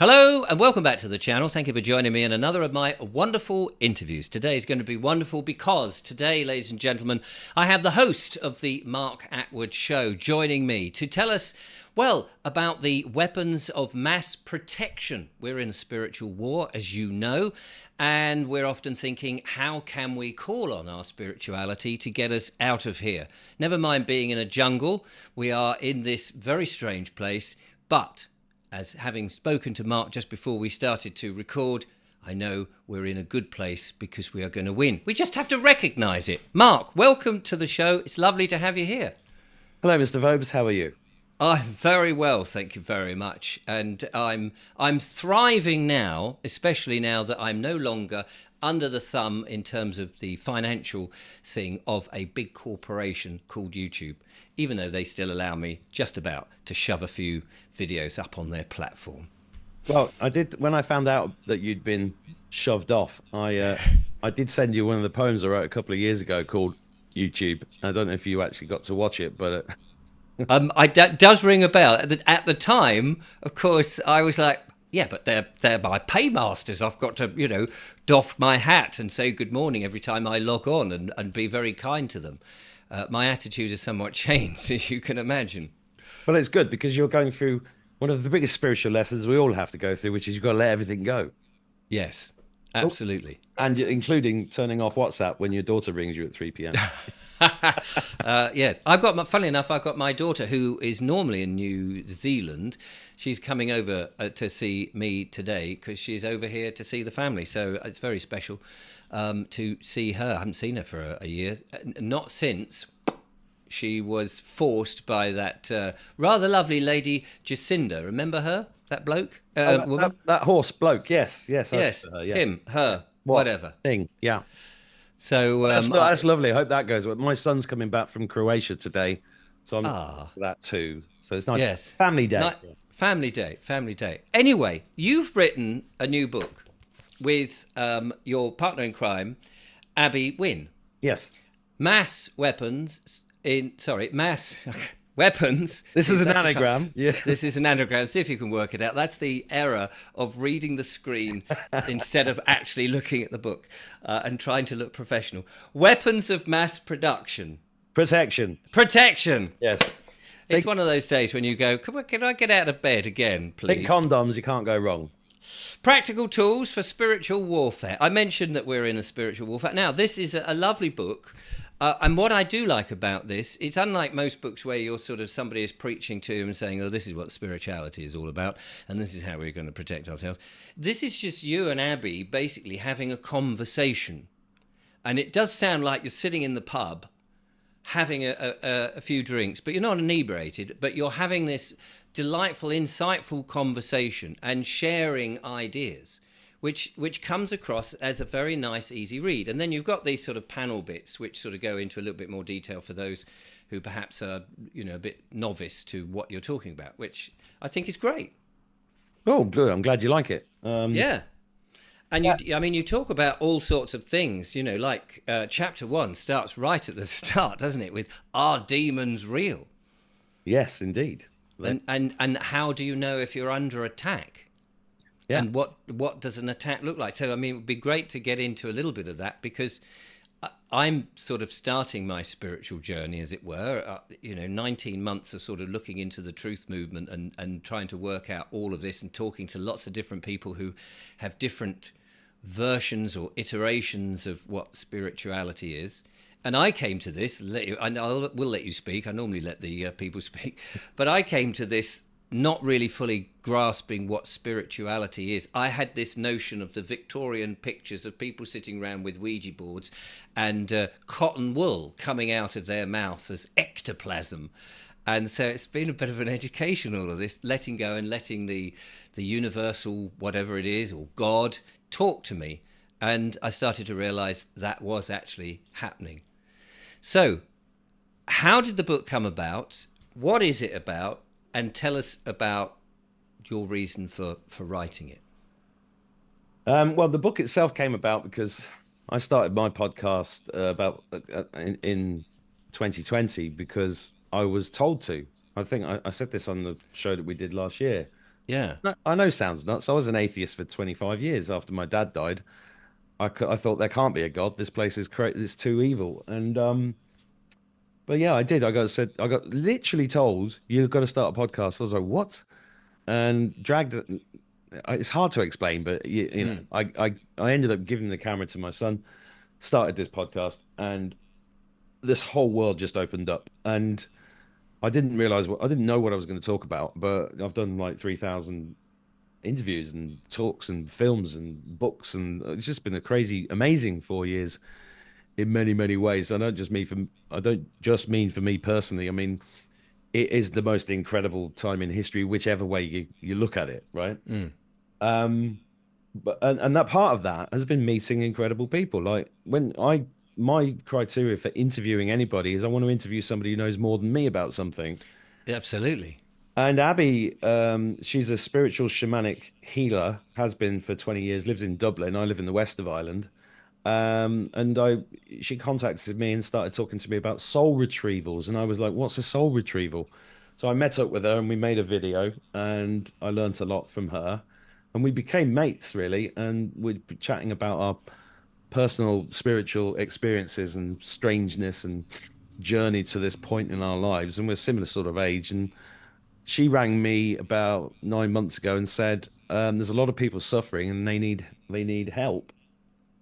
Hello and welcome back to the channel. Thank you for joining me in another of my wonderful interviews. Today is going to be wonderful because today, ladies and gentlemen, I have the host of the Mark Attwood Show joining me to tell us, well, about the weapons of mass protection. We're in a spiritual war, as you know, and we're often thinking, how can we call on our spirituality to get us out of here? Never mind being in a jungle, we are in this very strange place, but as having spoken to Mark just before we started to record, I know we're in a good place because we are going to win. We just have to recognise it. Mark, welcome to the show. It's lovely to have you here. Hello, Mr. Vobes. How are you? I'm very well, thank you very much. And I'm thriving now, especially now that I'm no longer under the thumb in terms of the financial thing of a big corporation called YouTube, even though they still allow me just about to shove a few videos up on their platform. Well, I did when I found out that you'd been shoved off. I did send you one of the poems I wrote a couple of years ago called YouTube. I don't know if you actually got to watch it, but that does ring a bell. At the time, of course, I was like, yeah, but they're my paymasters. I've got to, doff my hat and say good morning every time I log on and be very kind to them. My attitude has somewhat changed, as you can imagine. well, it's good because you're going through one of the biggest spiritual lessons we all have to go through, which is you've got to let everything go. Yes, absolutely. And including turning off WhatsApp when your daughter rings you at 3 p.m. Yeah, funnily enough, I've got my daughter who is normally in New Zealand. She's coming over to see me today because she's over here to see the family. So it's very special to see her. I haven't seen her for a year, not since she was forced by that rather lovely lady Jacinda. Remember her? That bloke? Woman? That horse bloke. Yes. Yes, Yeah. him, her, whatever. Thing. Yeah. So That's lovely. I hope that goes well. My son's coming back from Croatia today, so I'm to that too. So it's nice. Yes. Family day. Yes. Family day. Anyway, you've written a new book with your partner in crime, Abby Wynn. Yes. Mass weapons. This is an anagram. Yeah. This is an anagram. See if you can work it out. That's the error of reading the screen instead of actually looking at the book and trying to look professional. Weapons of mass production. Protection. Yes. It's one of those days when you go, can I get out of bed again, please? Think condoms, you can't go wrong. Practical tools for spiritual warfare. I mentioned that we're in a spiritual warfare. Now, this is a lovely book. And what I do like about this, it's unlike most books where you're sort of somebody is preaching to you and saying, oh, this is what spirituality is all about, and this is how we're going to protect ourselves. This is just you and Abby basically having a conversation. And it does sound like you're sitting in the pub having a few drinks, but you're not inebriated, but you're having this delightful, insightful conversation and sharing ideas, which comes across as a very nice, easy read. And then you've got these sort of panel bits, which sort of go into a little bit more detail for those who perhaps are, a bit novice to what you're talking about, which I think is great. Oh, good. I'm glad you like it. Yeah. And you talk about all sorts of things, like chapter 1 starts right at the start, doesn't it? With, are demons real? Yes, indeed. And how do you know if you're under attack? Yeah. And what does an attack look like? So, it would be great to get into a little bit of that because I'm sort of starting my spiritual journey, as it were. 19 months of sort of looking into the truth movement and trying to work out all of this and talking to lots of different people who have different versions or iterations of what spirituality is. And I came to this, we'll let you speak. I normally let the people speak. But I came to this not really fully grasping what spirituality is. I had this notion of the Victorian pictures of people sitting around with Ouija boards and cotton wool coming out of their mouth as ectoplasm. And so it's been a bit of an education, all of this, letting go and letting the universal, whatever it is, or God, talk to me. And I started to realize that was actually happening. So how did the book come about? What is it about? And tell us about your reason for writing it. Well, the book itself came about because I started my podcast in 2020 because I was told to. I think I said this on the show that we did last year. Yeah. No, I know sounds nuts. I was an atheist for 25 years after my dad died. I thought there can't be a God. This place is it's too evil. And but yeah, I did. I got literally told you've got to start a podcast. I was like, what? And dragged it. It's hard to explain, but you know, Mm. I ended up giving the camera to my son, started this podcast, and this whole world just opened up. And I didn't know what I was going to talk about, but I've done like 3,000 interviews and talks and films and books, and it's just been a crazy, amazing 4 years in many, many ways. I don't just mean for me personally. I mean, it is the most incredible time in history, whichever way you look at it, right? Mm. Um, and that part of that has been meeting incredible people. Like my criteria for interviewing anybody is I want to interview somebody who knows more than me about something. Absolutely. And Abby, she's a spiritual shamanic healer, has been for 20 years, lives in Dublin. I live in the west of Ireland. And she contacted me and started talking to me about soul retrievals. And I was like, what's a soul retrieval? So I met up with her and we made a video and I learnt a lot from her. And we became mates, really. And we'd be chatting about our personal spiritual experiences and strangeness and journey to this point in our lives. And we're similar sort of age. And she rang me about 9 months ago and said, there's a lot of people suffering and they need help.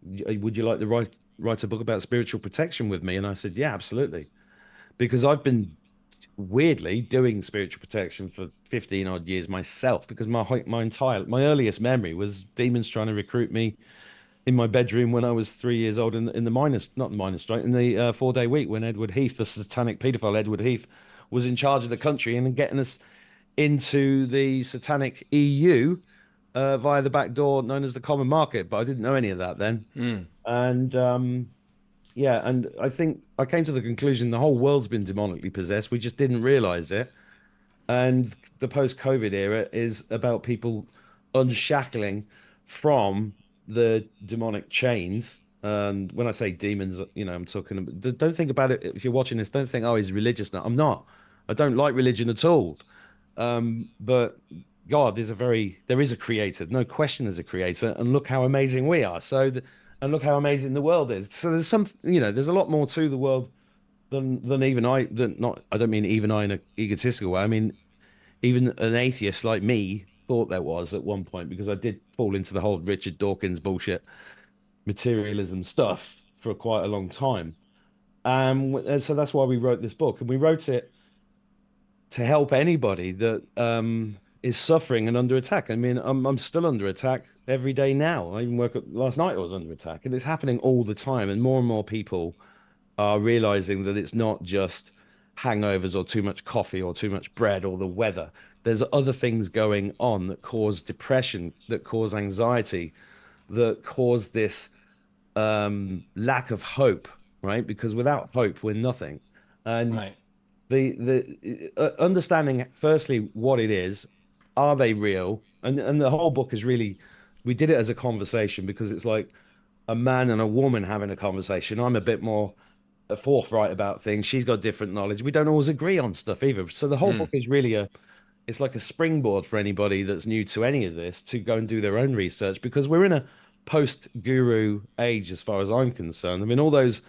Would you like to write a book about spiritual protection with me? And I said, yeah, absolutely. Because I've been weirdly doing spiritual protection for 15 odd years myself, because my earliest memory was demons trying to recruit me in my bedroom when I was 3 years old in the minus, not the minus strike, in the 4 day week when Edward Heath, the satanic paedophile Edward Heath, was in charge of the country and getting us into the satanic EU via the back door known as the common market. But I didn't know any of that then. Mm. And yeah, and I think I came to the conclusion the whole world's been demonically possessed. We just didn't realize it. And the post-COVID era is about people unshackling from the demonic chains. And when I say demons, you know, I'm talking about, don't think about it. If you're watching this, don't think, oh, he's religious now. I'm not. I don't like religion at all. But God there is a creator. No question there's a creator. And look how amazing we are. And look how amazing the world is. So there's a lot more to the world than even I don't mean even I in an egotistical way. I mean, even an atheist like me thought there was at one point, because I did fall into the whole Richard Dawkins bullshit materialism stuff for quite a long time. So that's why we wrote this book, and we wrote it to help anybody that is suffering and under attack. I mean, I'm still under attack every day now. I even last night I was under attack, and it's happening all the time. And more people are realizing that it's not just hangovers or too much coffee or too much bread or the weather. There's other things going on that cause depression, that cause anxiety, that cause this lack of hope, right? Because without hope, we're nothing. And Right. the understanding firstly what it is, are they real? And the whole book is really, we did it as a conversation because it's like a man and a woman having a conversation. I'm a bit more forthright about things. She's got different knowledge. We don't always agree on stuff either. So the whole book Mm. is really it's like a springboard for anybody that's new to any of this to go and do their own research, because we're in a post-guru age as far as I'm concerned. I mean, all those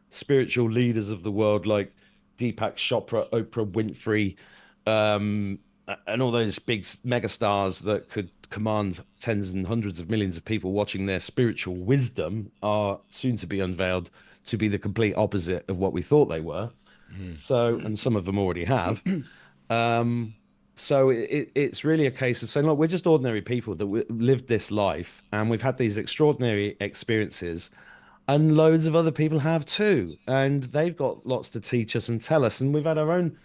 spiritual leaders of the world like Deepak Chopra, Oprah Winfrey, and all those big megastars that could command tens and hundreds of millions of people watching, their spiritual wisdom are soon to be unveiled to be the complete opposite of what we thought they were. So, and some of them already have. Um, so it's really a case of saying, look, we're just ordinary people that lived this life and we've had these extraordinary experiences, and loads of other people have too. And they've got lots to teach us and tell us. And we've had our own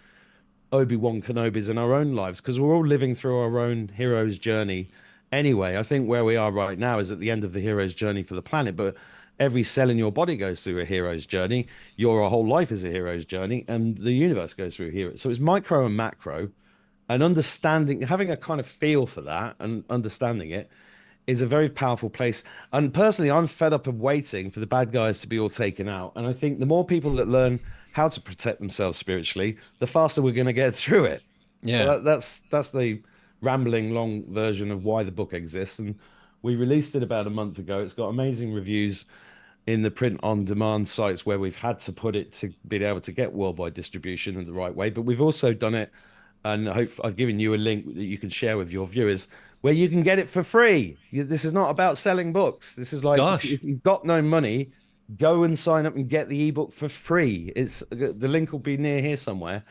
Obi-Wan Kenobis in our own lives because we're all living through our own hero's journey. Anyway, I think where we are right now is at the end of the hero's journey for the planet, but every cell in your body goes through a hero's journey. Your whole life is a hero's journey, and the universe goes through here. So it's micro and macro, and understanding, having a kind of feel for that and understanding it is a very powerful place. And personally, I'm fed up of waiting for the bad guys to be all taken out. And I think the more people that learn how to protect themselves spiritually, the faster we're going to get through it. So Yeah. that's the rambling long version of why the book exists. And we released it about a month ago. It's got amazing reviews in the print on demand sites where we've had to put it to be able to get worldwide distribution in the right way. But we've also done it, and I hope I've given you a link that you can share with your viewers where you can get it for free. This is not about selling books. This is like, Gosh. if you've got no money, go and sign up and get the ebook for free. It's the link will be near here somewhere,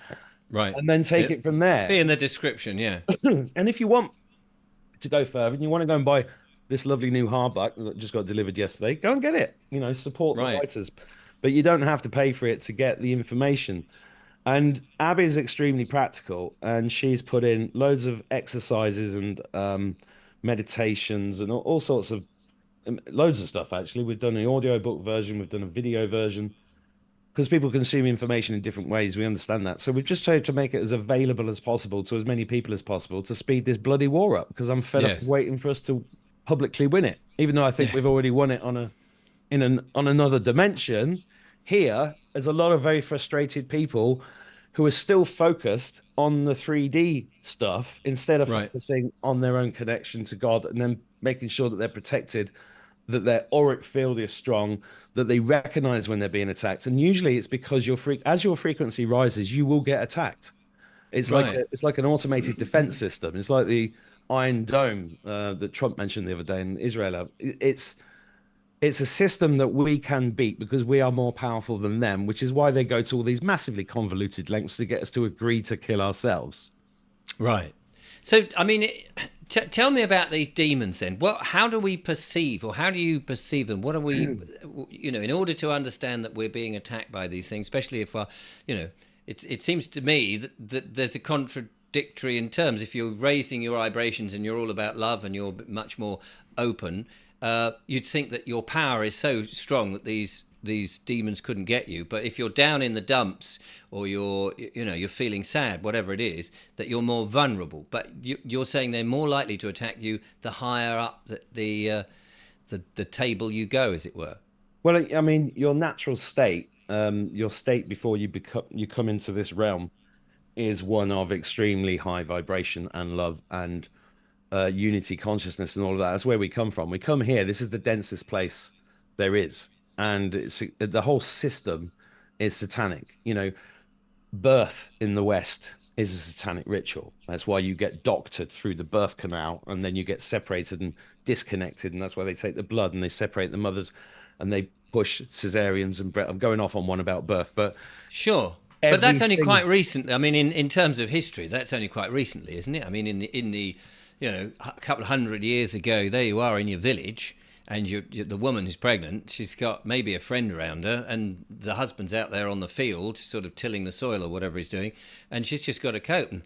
Right. and then take it from there. Be in the description, yeah. And if you want to go further and you want to go and buy this lovely new hardback that just got delivered yesterday, go and get it. Support the writers, but you don't have to pay for it to get the information. And Abby is extremely practical, and she's put in loads of exercises and meditations and all sorts of loads of stuff. Actually, we've done an audio book version, we've done a video version, because people consume information in different ways. We understand that. So we've just tried to make it as available as possible to as many people as possible to speed this bloody war up, because I'm fed up waiting for us to publicly win it, even though I think we've already won it on another dimension. Here, there's a lot of very frustrated people who are still focused on the 3D stuff instead of focusing on their own connection to God, and then making sure that they're protected, that their auric field is strong, that they recognize when they're being attacked. And usually it's because as your frequency rises, you will get attacked. It's like an automated defense system. It's like the Iron Dome that Trump mentioned the other day in Israel. It's a system that we can beat because we are more powerful than them, which is why they go to all these massively convoluted lengths to get us to agree to kill ourselves. Right. So, I mean, tell me about these demons then. How do we perceive, or how do you perceive them? What are we, in order to understand that we're being attacked by these things, especially if it seems to me that there's a contradictory in terms. If you're raising your vibrations and you're all about love and you're much more open, you'd think that your power is so strong that these demons couldn't get you. But if you're down in the dumps, or you're feeling sad, whatever it is, that you're more vulnerable. But you're saying they're more likely to attack you the higher up the table you go, as it were. Well, I mean, your natural state, your state before you come into this realm, is one of extremely high vibration and love and unity consciousness and all of that. That's where we come from. We come here. This is the densest place there is, and the whole system is satanic. Birth in the West is a satanic ritual. That's why you get doctored through the birth canal, and then you get separated and disconnected, and that's why they take the blood and they separate the mothers, and they push cesareans and I'm going off on one about birth, but sure. But that's only quite recent. I mean, in terms of history, that's only quite recently, isn't it? I mean, in the a couple of 100 years ago, there you are in your village, and the woman is pregnant. She's got maybe a friend around her, and the husband's out there on the field, sort of tilling the soil or whatever he's doing, and she's just got a coat. And,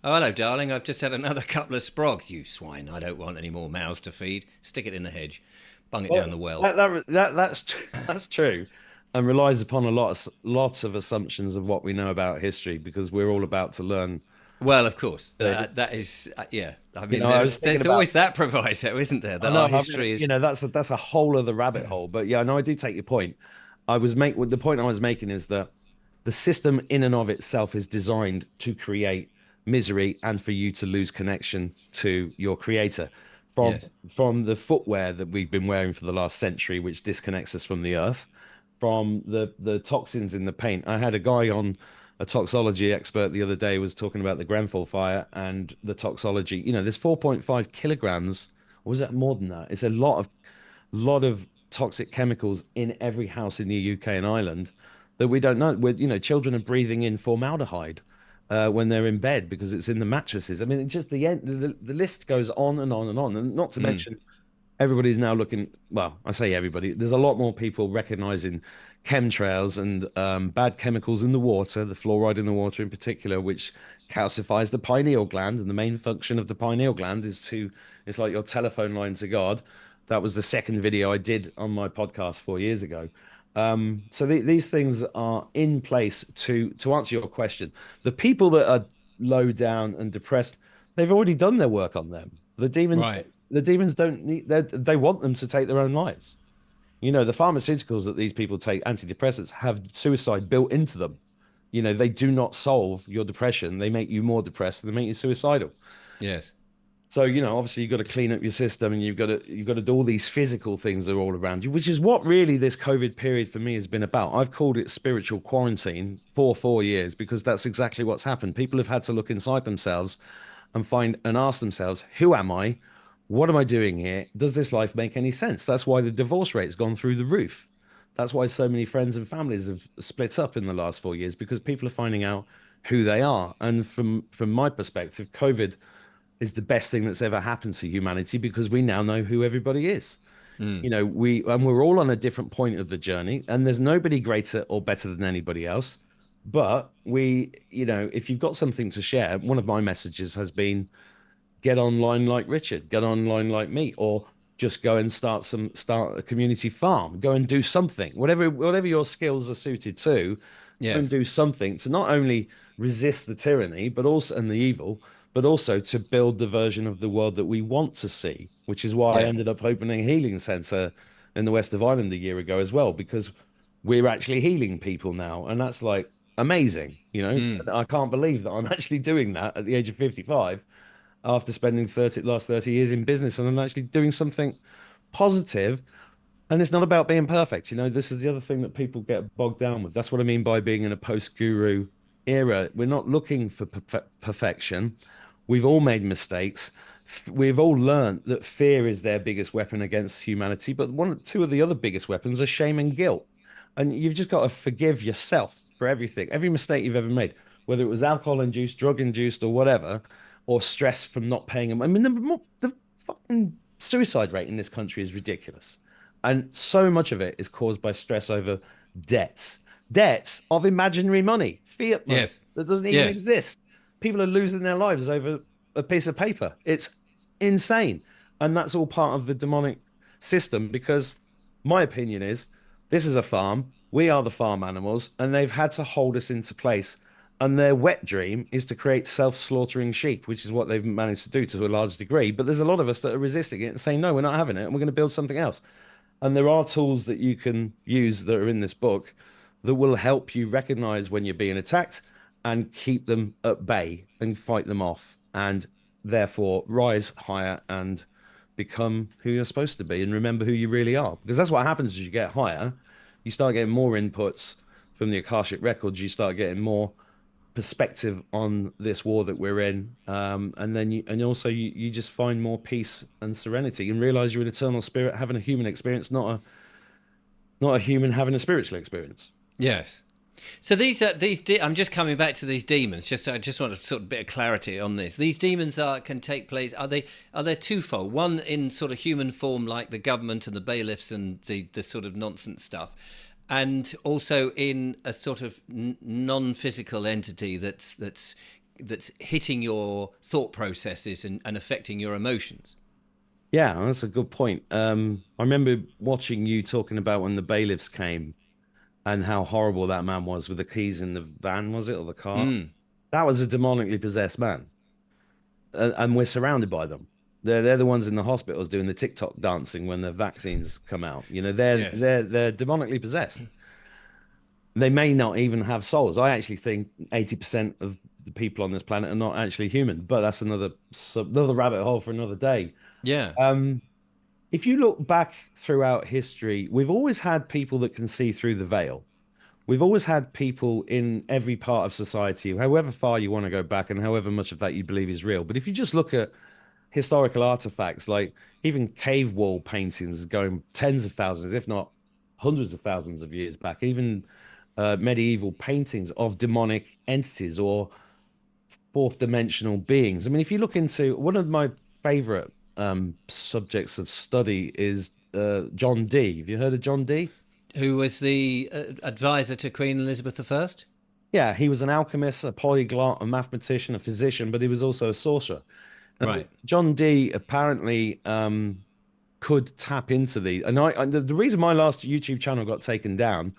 oh, hello, darling, I've just had another couple of sprogs. You swine, I don't want any more mouths to feed. Stick it in the hedge. Bung it down the well. That's true, and relies upon lots of assumptions of what we know about history, because we're all about to learn. Well, of course, that is, yeah. I mean, there's always that proviso, isn't there? That our history is, that's a whole other rabbit hole. But yeah, no, I do take your point. The point I was making is that the system in and of itself is designed to create misery and for you to lose connection to your creator. From the footwear that we've been wearing for the last century, which disconnects us from the earth, from the toxins in the paint. I had a guy on, a toxology expert, the other day, was talking about the Grenfell fire and the toxology. There's 4.5 kilograms, or was that more than that? It's a lot of toxic chemicals in every house in the UK and Ireland that we don't know. Children are breathing in formaldehyde when they're in bed because it's in the mattresses. I mean, it's just the list goes on and on and on. And not to mention, everybody's now looking, well, I say everybody, there's a lot more people recognizing chemtrails and bad chemicals in the water, the fluoride in the water in particular, which calcifies the pineal gland. And the main function of the pineal gland it's like your telephone line to God. That was the second video I did on my podcast 4 years ago. So these things are in place to answer your question. The people that are low down and depressed, they've already done their work on them. The demons don't need, they want them to take their own lives. The pharmaceuticals that these people take, antidepressants, have suicide built into them. They do not solve your depression. They make you more depressed and they make you suicidal. Yes. So, obviously you've got to clean up your system, and you've got to do all these physical things that are all around you, which is what really this COVID period for me has been about. I've called it spiritual quarantine for 4 years because that's exactly what's happened. People have had to look inside themselves and find and ask themselves, who am I? What am I doing here? Does this life make any sense? That's why the divorce rate's gone through the roof. That's why so many friends and families have split up in the last 4 years, because people are finding out who they are. And from my perspective, COVID is the best thing that's ever happened to humanity, because we now know who everybody is. We're all on a different point of the journey, and there's nobody greater or better than anybody else. But if you've got something to share, one of my messages has been, get online like Richard, get online like me, or just go and start a community farm, go and do something, whatever your skills are suited to, go and Yes. do something to not only resist the tyranny, but also, and the evil, but also to build the version of the world that we want to see, which is why I Yeah. ended up opening a healing center in the west of Ireland a year ago as well, because we're actually healing people now. And that's like amazing. Mm. I can't believe that I'm actually doing that at the age of 55, after spending last 30 years in business, and I'm actually doing something positive. And it's not about being perfect. This is the other thing that people get bogged down with. That's what I mean by being in a post-guru era. We're not looking for perfection. We've all made mistakes. We've all learned that fear is their biggest weapon against humanity. But two of the other biggest weapons are shame and guilt. And you've just got to forgive yourself for everything, every mistake you've ever made, whether it was alcohol induced, drug induced, or whatever, or stress from not paying them. I mean, the fucking suicide rate in this country is ridiculous. And so much of it is caused by stress over debts, debts of imaginary money, fiat money Yes. that doesn't even Yes. exist. People are losing their lives over a piece of paper. It's insane. And that's all part of the demonic system, because my opinion is, this is a farm. We are the farm animals, and they've had to hold us into place. And their wet dream is to create self-slaughtering sheep, which is what they've managed to do to a large degree. But there's a lot of us that are resisting it and saying, no, we're not having it, and we're going to build something else. And there are tools that you can use that are in this book that will help you recognize when you're being attacked and keep them at bay and fight them off, and therefore rise higher and become who you're supposed to be, and remember who you really are. Because that's what happens as you get higher. You start getting more inputs from the Akashic records. You start getting more perspective on this war that we're in, and then you just find more peace and serenity, and realize you're an eternal spirit having a human experience, not a human having a spiritual experience. Yes. So I'm just coming back to these demons. I just want a sort of bit of clarity on this. These demons can take place. Are they twofold? One in sort of human form, like the government and the bailiffs and the sort of nonsense stuff, and also in a sort of non-physical entity that's hitting your thought processes and affecting your emotions. Yeah, that's a good point. I remember watching you talking about when the bailiffs came and how horrible that man was with the keys in the van, was it, or the car? Mm. That was a demonically possessed man, and we're surrounded by them. They're the ones in the hospitals doing the TikTok dancing when the vaccines come out. They're Yes. they're demonically possessed. They may not even have souls. I actually think 80% of the people on this planet are not actually human, but that's another rabbit hole for another day. Yeah. Um, if you look back throughout history, we've always had people that can see through the veil. We've always had people in every part of society, however far you want to go back and however much of that you believe is real. But if you just look at historical artifacts, like even cave wall paintings going tens of thousands, if not hundreds of thousands of years back, even medieval paintings of demonic entities or fourth dimensional beings. I mean, if you look into one of my favorite subjects of study is John Dee. Have you heard of John Dee? Who was the advisor to Queen Elizabeth I? Yeah, he was an alchemist, a polyglot, a mathematician, a physician, but he was also a sorcerer. And Right. John Dee apparently could tap into these. And the reason my last YouTube channel got taken down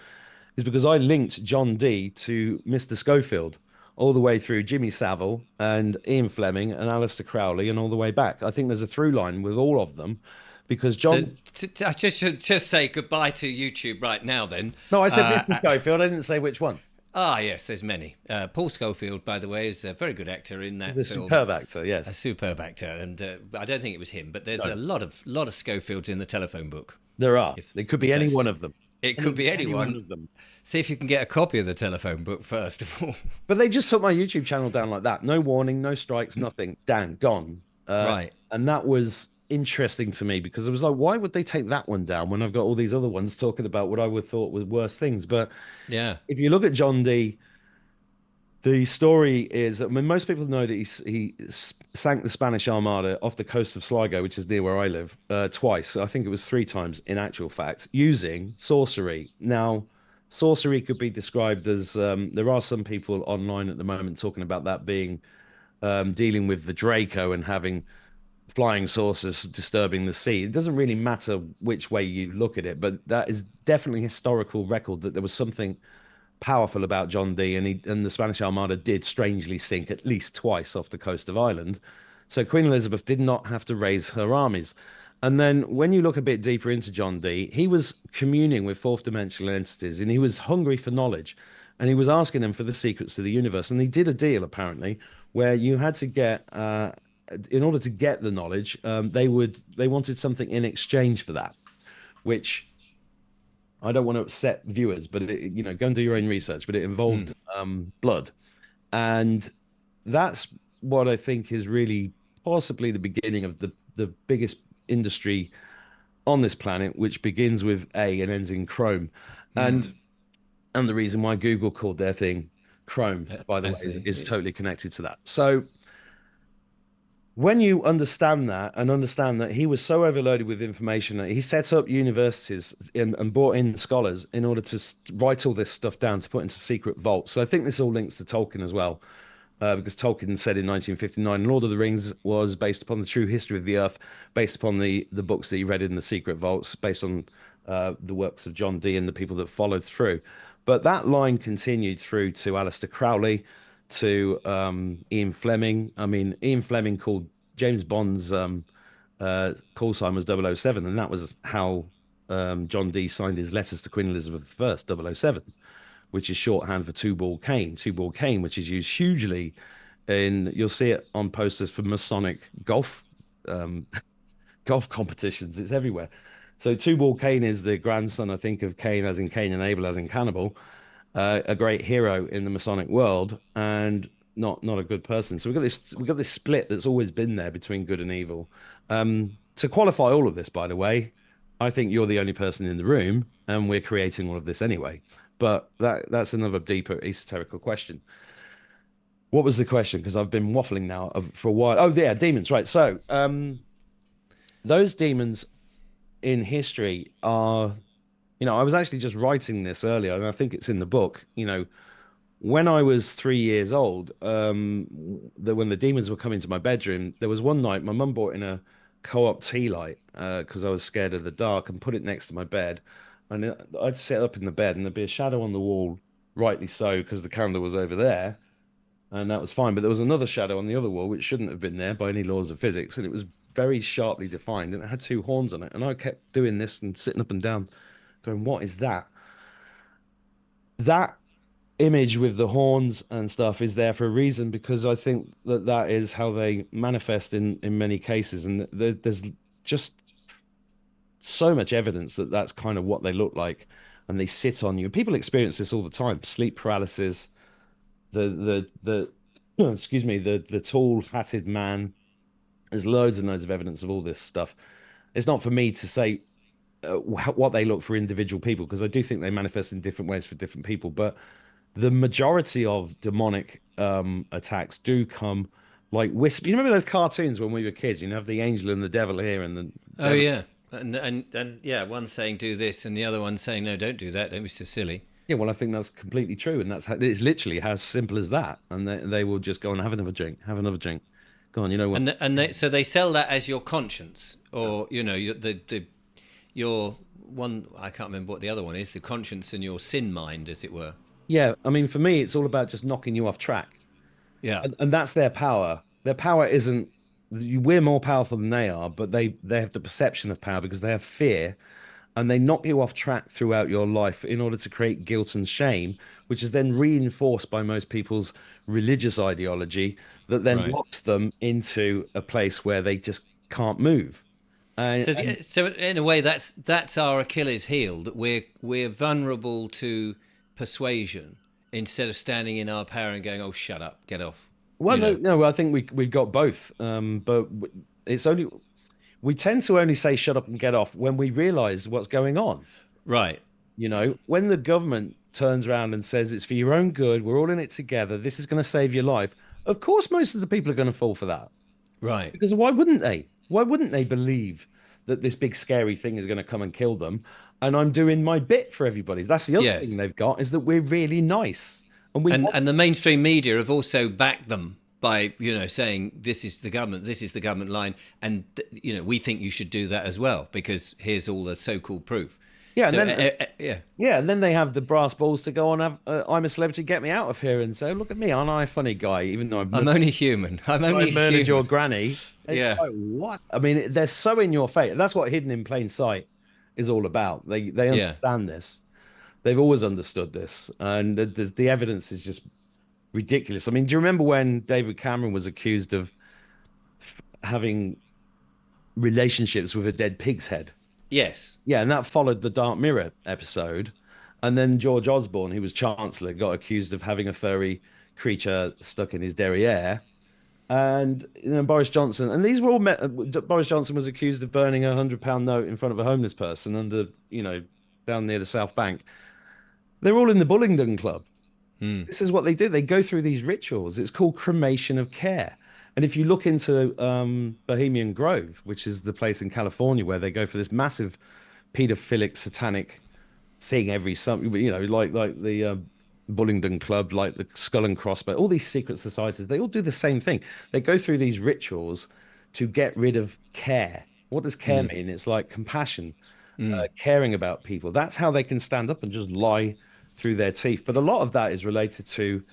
is because I linked John Dee to Mr. Schofield all the way through Jimmy Savile and Ian Fleming and Aleister Crowley and all the way back. I think there's a through line with all of them, because So John. I should just say goodbye to YouTube right now then. No, I said Uh, Mr. Schofield. I didn't say which one. Ah, yes, there's many. Paul Schofield, by the way, is a very good actor in He's that a film. superb actor, A yes. superb actor, and I don't think it was him, but there's No, a lot of Schofields in the telephone book. there are. If It could be if any that's one of them. it could be Any one anyone. of them. See if you can get a copy of the telephone book first of all. But they just took my YouTube channel down like that. No warning, no strikes, nothing. Down, gone. Right. And that was interesting to me because I was like, why would they take that one down when I've got all these other ones talking about what I would thought were worse things? But Yeah. if you look at John Dee, the story is, I mean, most people know that he sank the Spanish Armada off the coast of Sligo, which is near where I live, twice. I think it was three times in actual fact, using sorcery. Now, sorcery could be described as there are some people online at the moment talking about that being dealing with the Draco and having flying saucers disturbing the sea. It doesn't really matter which way you look at it, but that is definitely historical record that there was something powerful about John Dee, and the Spanish Armada did strangely sink at least twice off the coast of Ireland. So Queen Elizabeth did not have to raise her armies. And then when you look a bit deeper into John Dee, he was communing with fourth dimensional entities and he was hungry for knowledge and he was asking them for the secrets to the universe. And he did a deal apparently where you had to get in order to get the knowledge, they wanted something in exchange for that, which I don't want to upset viewers, but go and do your own research. But it involved blood, and that's what I think is really possibly the beginning of the biggest industry on this planet, which begins with A and ends in Chrome, and the reason why Google called their thing Chrome, by the I way, see. is totally connected to that. So when you understand that and understand that he was so overloaded with information that he set up universities and brought in scholars in order to write all this stuff down to put into secret vaults. So I think this all links to Tolkien as well, because Tolkien said in 1959, Lord of the Rings was based upon the true history of the Earth, based upon the books that he read in the secret vaults, based on the works of John Dee and the people that followed through. But that line continued through to Aleister Crowley, to Ian Fleming. I mean, Ian Fleming called James Bond's call sign was 007, and that was how John Dee signed his letters to Queen Elizabeth I, 007, which is shorthand for two-ball cane. Two-ball cane, which is used hugely you'll see it on posters for Masonic golf competitions. It's everywhere. So two-ball cane is the grandson, I think, of Cain, as in Cain and Abel, as in cannibal, a great hero in the Masonic world, and not a good person. So we've got this split that's always been there between good and evil. To qualify all of this, by the way, I think you're the only person in the room, and we're creating all of this anyway. But that's another deeper esoterical question. What was the question? Because I've been waffling now for a while. Oh, yeah, demons, right. So those demons in history are, I was actually just writing this earlier, and I think it's in the book. When I was 3 years old, when the demons were coming to my bedroom, there was one night my mum brought in a co-op tea light because I was scared of the dark, and put it next to my bed. And I'd sit up in the bed and there'd be a shadow on the wall, rightly so, because the candle was over there. And that was fine. But there was another shadow on the other wall, which shouldn't have been there by any laws of physics. And it was very sharply defined and it had two horns on it. And I kept doing this and sitting up and down, going, what is that? That image with the horns and stuff is there for a reason, because I think that is how they manifest in many cases. And there's just so much evidence that that's kind of what they look like, and they sit on you. People experience this all the time: sleep paralysis, the excuse me, the tall hatted man. There's loads and loads of evidence of all this stuff. It's not for me to say what they look for individual people, because I do think they manifest in different ways for different people. But the majority of demonic attacks do come like wisp. You remember those cartoons when we were kids? You have the angel and the devil here, and the Oh yeah. And yeah, one saying do this and the other one saying no, don't do that, don't be so silly. Yeah, well, I think that's completely true, and it's literally as simple as that. And they will just go and have another drink, have another drink. Go on, you know what? So they sell that as your conscience, or your one. I can't remember what the other one is. The conscience and your sin mind, as it were. Yeah, I mean, for me, it's all about just knocking you off track, Yeah. and that's their power. Their power isn't. We're more powerful than they are, but they have the perception of power because they have fear. and they knock you off track throughout your life in order to create guilt and shame, which is then reinforced by most people's religious ideology that then Right. locks them into a place where they just can't move. So, And so in a way, that's our Achilles heel, that we're vulnerable to persuasion instead of standing in our power and going, "Oh, shut up, get off," well, you no, know. no, I think we've got both. But it's only we tend to only say shut up and get off when we realize what's going on. Right, When the government turns around and says it's for your own good, we're all in it together, this is going to save your life. Of course, most of the people are going to fall for that right. because why wouldn't they? Why wouldn't they believe that this big scary thing is going to come and kill them? And I'm doing my bit for everybody. That's the other thing Yes, they've got is that we're really nice and we want. and the mainstream media have also backed them by saying this is the government line, and we think you should do that as well because here's all the so-called proof. Yeah, and So then yeah, yeah, and then they have the brass balls to go on. I'm a celebrity, get me out of here, and say, look at me, aren't I a funny guy? Even though I'm only human. I'm I only murdered your human. granny. It's Yeah, like, what? I mean, they're so in your face. That's what hidden in plain sight is all about. They yeah. understand this. They've always understood this, and the evidence is just ridiculous. I mean, do you remember when David Cameron was accused of having relationships with a dead pig's head? Yes. Yeah, and that followed the Dark Mirror episode. And then George Osborne, who was Chancellor, got accused of having a furry creature stuck in his derriere. And Boris Johnson, and these were all Boris Johnson was accused of burning £100 note in front of a homeless person down near the South Bank. They're all in the Bullingdon Club. This is what they do. They go through these rituals. It's called cremation of care. And if you look into Bohemian Grove, which is the place in California where they go for this massive pedophilic satanic thing every summer, like the Bullingdon Club, like the Skull and Crossbow, all these secret societies, they all do the same thing. They go through these rituals to get rid of care. What does care mean? It's like compassion, caring about people. That's how they can stand up and just lie through their teeth. But a lot of that is related to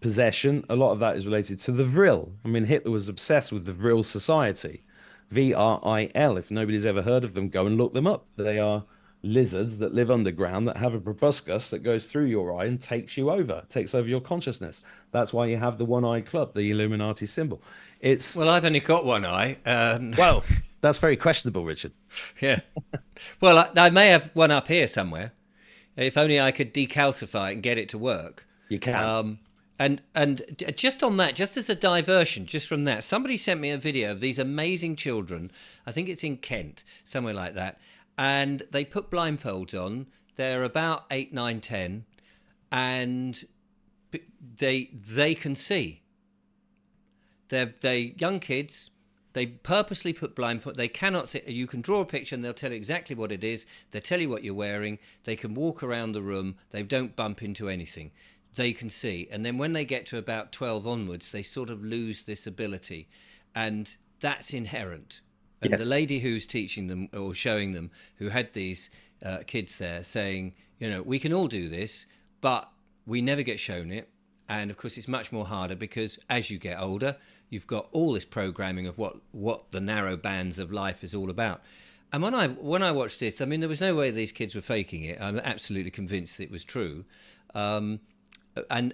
possession. A lot of that is related to the Vril. I mean, Hitler was obsessed with the Vril Society, VRIL. If nobody's ever heard of them, go and look them up. They are lizards that live underground that have a proboscis that goes through your eye and takes over your consciousness. That's why you have the one-eyed club, the Illuminati symbol. It's Well, I've only got one eye. well, that's very questionable, Richard. Yeah. Well, I may have one up here somewhere. If only I could decalcify it and get it to work. You can. And just on that, just as a diversion, just from that, somebody sent me a video of these amazing children. I think it's in Kent, somewhere like that. And they put blindfolds on. They're about 8, 9, 10, and they can see. They're young kids. They purposely put blindfold. They cannot see. You can draw a picture and they'll tell you exactly what it is. They'll tell you what you're wearing. They can walk around the room. They don't bump into anything. They can see. And then when they get to about 12 onwards, they sort of lose this ability. And that's inherent. And Yes. the lady who's teaching them or showing them, who had these kids there, saying, we can all do this, but we never get shown it. And of course, it's much more harder because as you get older, you've got all this programming of what the narrow bands of life is all about. And when I watched this, I mean, there was no way these kids were faking it. I'm absolutely convinced it was true. And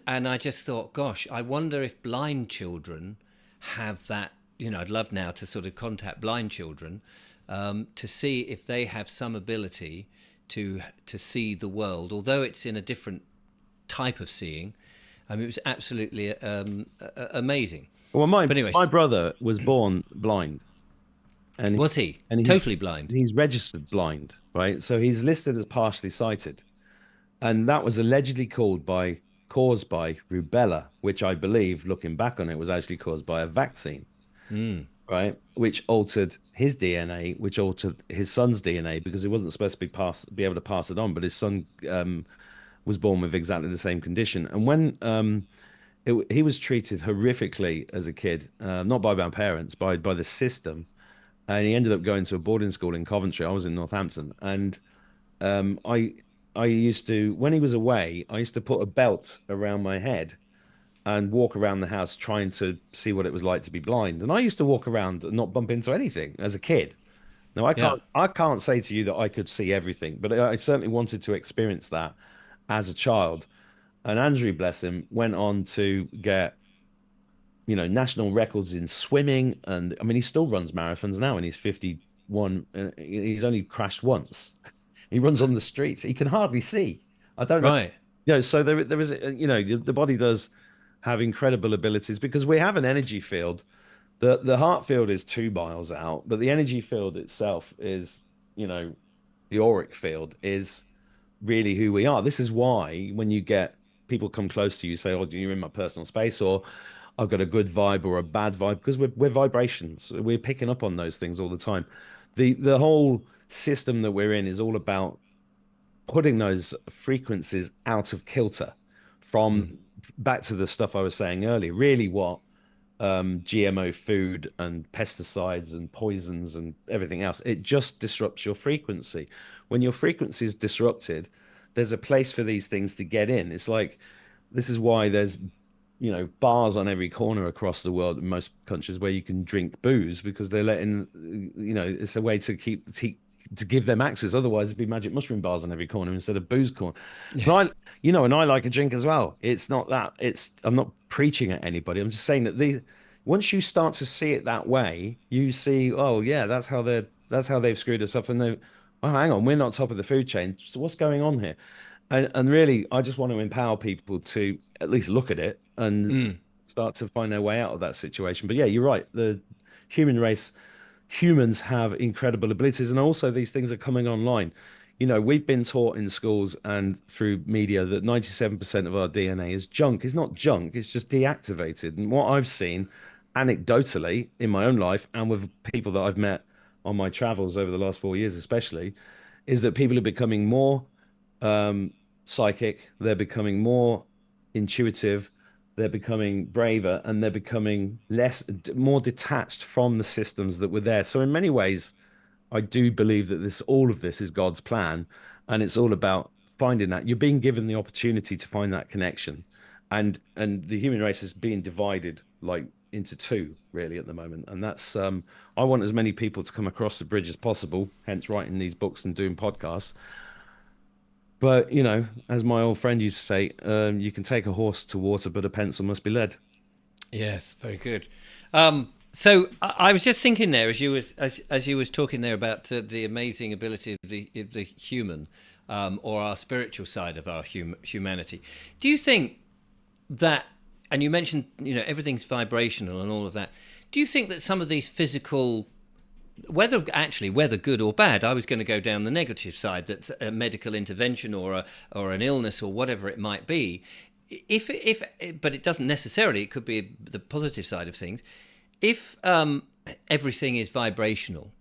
I just thought, gosh, I wonder if blind children have that. I'd love now to sort of contact blind children to see if they have some ability to see the world, although it's in a different type of seeing. I mean, it was absolutely amazing. Well, But anyways, my brother was born blind, and was he and totally blind? he's registered blind, right? So he's listed as partially sighted, and that was allegedly caused by rubella, which I believe, looking back on it, was actually caused by a vaccine, right? Which altered his DNA, which altered his son's DNA because he wasn't supposed to be able to pass it on, but his son was born with exactly the same condition. And when he was treated horrifically as a kid, not by my parents, by the system, and he ended up going to a boarding school in Coventry. I was in Northampton, and I used to, when he was away, I used to put a belt around my head and walk around the house trying to see what it was like to be blind. And I used to walk around and not bump into anything as a kid. Now, I Yeah. can't say to you that I could see everything, but I certainly wanted to experience that as a child. And Andrew, bless him, went on to get, national records in swimming. And I mean, he still runs marathons now and he's 51. He's only crashed once. He runs on the streets. He can hardly see. I don't know. Right. So there is, the body does have incredible abilities because we have an energy field. The heart field is 2 miles out, but the energy field itself is, the auric field is really who we are. This is why when you get people come close to you, say, "Oh, you're in my personal space," or "I've got a good vibe or a bad vibe," because we're vibrations. We're picking up on those things all the time. The whole system that we're in is all about putting those frequencies out of kilter Mm. from back to the stuff I was saying earlier. Really, what GMO food and pesticides and poisons and everything else. It just disrupts your frequency. When your frequency is disrupted, there's a place for these things to get in. It's like this is why there's bars on every corner across the world in most countries where you can drink booze because they're letting it's a way to to give them access. Otherwise, it'd be magic mushroom bars on every corner instead of booze corner. Yeah. And and I like a drink as well. It's not that I'm not preaching at anybody. I'm just saying that once you start to see it that way, you see, oh yeah, that's how they've screwed us up. And oh, hang on, we're not top of the food chain. So what's going on here? And really, I just want to empower people to at least look at it and Mm. start to find their way out of that situation. But yeah, you're right. The human race, humans have incredible abilities, and also these things are coming online. We've been taught in schools and through media that 97% of our DNA is junk. It's not junk, it's just deactivated. And what I've seen anecdotally in my own life and with people that I've met on my travels over the last 4 years, especially, is that people are becoming more um, psychic, they're becoming more intuitive, they're becoming braver, and they're becoming more detached from the systems that were there. So in many ways, I do believe that all of this is God's plan, and it's all about finding that. You're being given the opportunity to find that connection, and the human race is being divided like into two really at the moment, and that's I want as many people to come across the bridge as possible. Hence, writing these books and doing podcasts. But as my old friend used to say, you can take a horse to water, but a pencil must be lead. Yes, very good. So I was just thinking there as you was talking there about the amazing ability of the human, or our spiritual side of our humanity. Do you think that? And you mentioned everything's vibrational and all of that. Do you think that some of these physical, whether good or bad, I was going to go down the negative side, that's a medical intervention or an illness or whatever it might be, but it doesn't necessarily, it could be the positive side of things. If everything is vibrational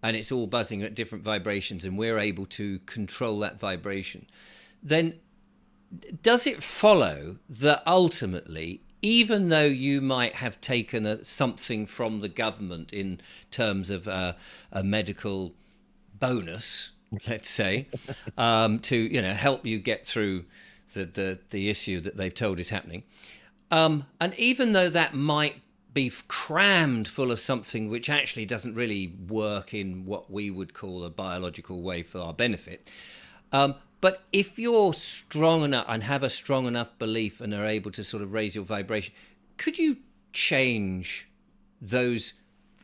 and it's all buzzing at different vibrations and we're able to control that vibration, then does it follow that ultimately, even though you might have taken something from the government in terms of a medical bonus, let's say, to help you get through the issue that they've told is happening, and even though that might be crammed full of something which actually doesn't really work in what we would call a biological way for our benefit, but if you're strong enough and have a strong enough belief and are able to sort of raise your vibration, could you change those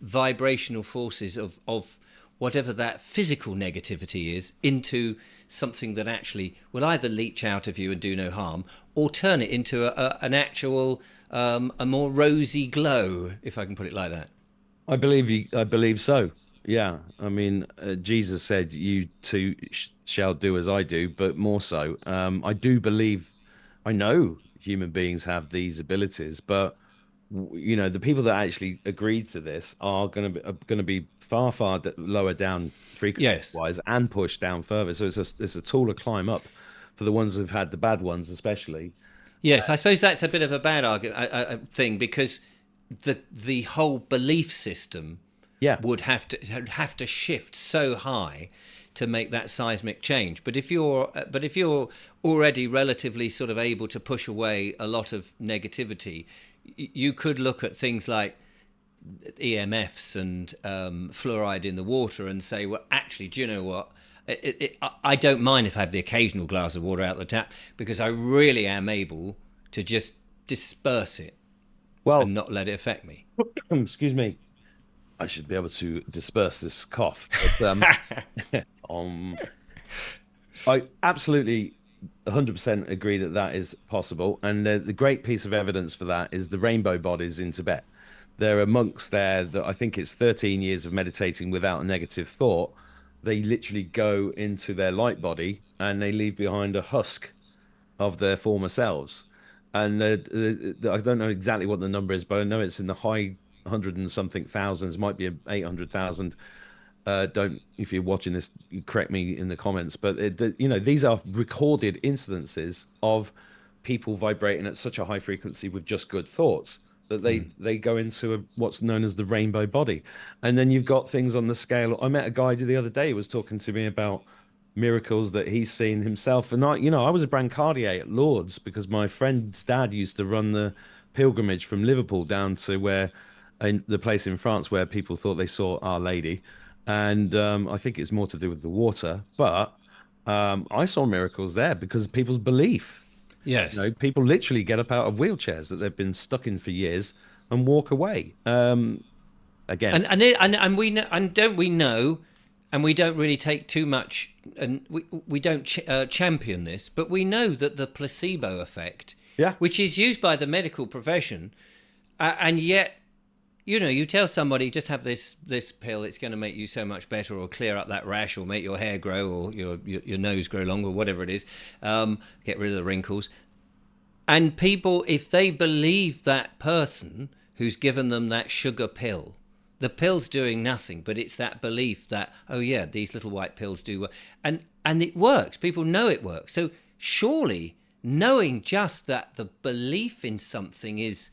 vibrational forces of whatever that physical negativity is into something that actually will either leach out of you and do no harm, or turn it into an actual, a more rosy glow, if I can put it like that? I believe so. Yeah, I mean, Jesus said, "You too shall do as I do," but more so. I do believe, I know human beings have these abilities, but the people that actually agreed to this are going to be far lower down frequency Yes. wise and pushed down further. So it's a taller climb up for the ones who've had the bad ones, especially. Yes, I suppose that's a bit of a bad argument thing, because the whole belief system Yeah, would have to shift so high to make that seismic change. But if you're already relatively sort of able to push away a lot of negativity, you could look at things like EMFs and fluoride in the water and say, well, actually, do you know what? I don't mind if I have the occasional glass of water out the tap, because I really am able to just disperse it Well, and not let it affect me. excuse me. I should be able to disperse this cough. But, I absolutely 100% agree that that is possible. And the great piece of evidence for that is the rainbow bodies in Tibet. There are monks there that I think it's 13 years of meditating without a negative thought. They literally go into their light body and they leave behind a husk of their former selves. And I don't know exactly what the number is, but I know it's in the high hundred and something thousands, might be 800,000. Don't, if you're watching this, correct me in the comments. But these are recorded instances of people vibrating at such a high frequency with just good thoughts that they go into what's known as the rainbow body. And then you've got things on the scale. I met a guy the other day who was talking to me about miracles that he's seen himself. And I was a brancardier at Lourdes because my friend's dad used to run the pilgrimage from Liverpool down to the place in France where people thought they saw Our Lady. And I think it's more to do with the water. But I saw miracles there because of people's belief. Yes. People literally get up out of wheelchairs that they've been stuck in for years and walk away. Again, and we know, and don't we know, and we don't really take too much, and we don't champion this, but we know that the placebo effect, which is used by the medical profession, and yet, you tell somebody, just have this pill, it's going to make you so much better, or clear up that rash, or make your hair grow, or your nose grow longer, or whatever it is, get rid of the wrinkles. And people, if they believe that person who's given them that sugar pill, the pill's doing nothing, but it's that belief that, oh yeah, these little white pills do work. And it works. People know it works. So surely knowing just that the belief in something is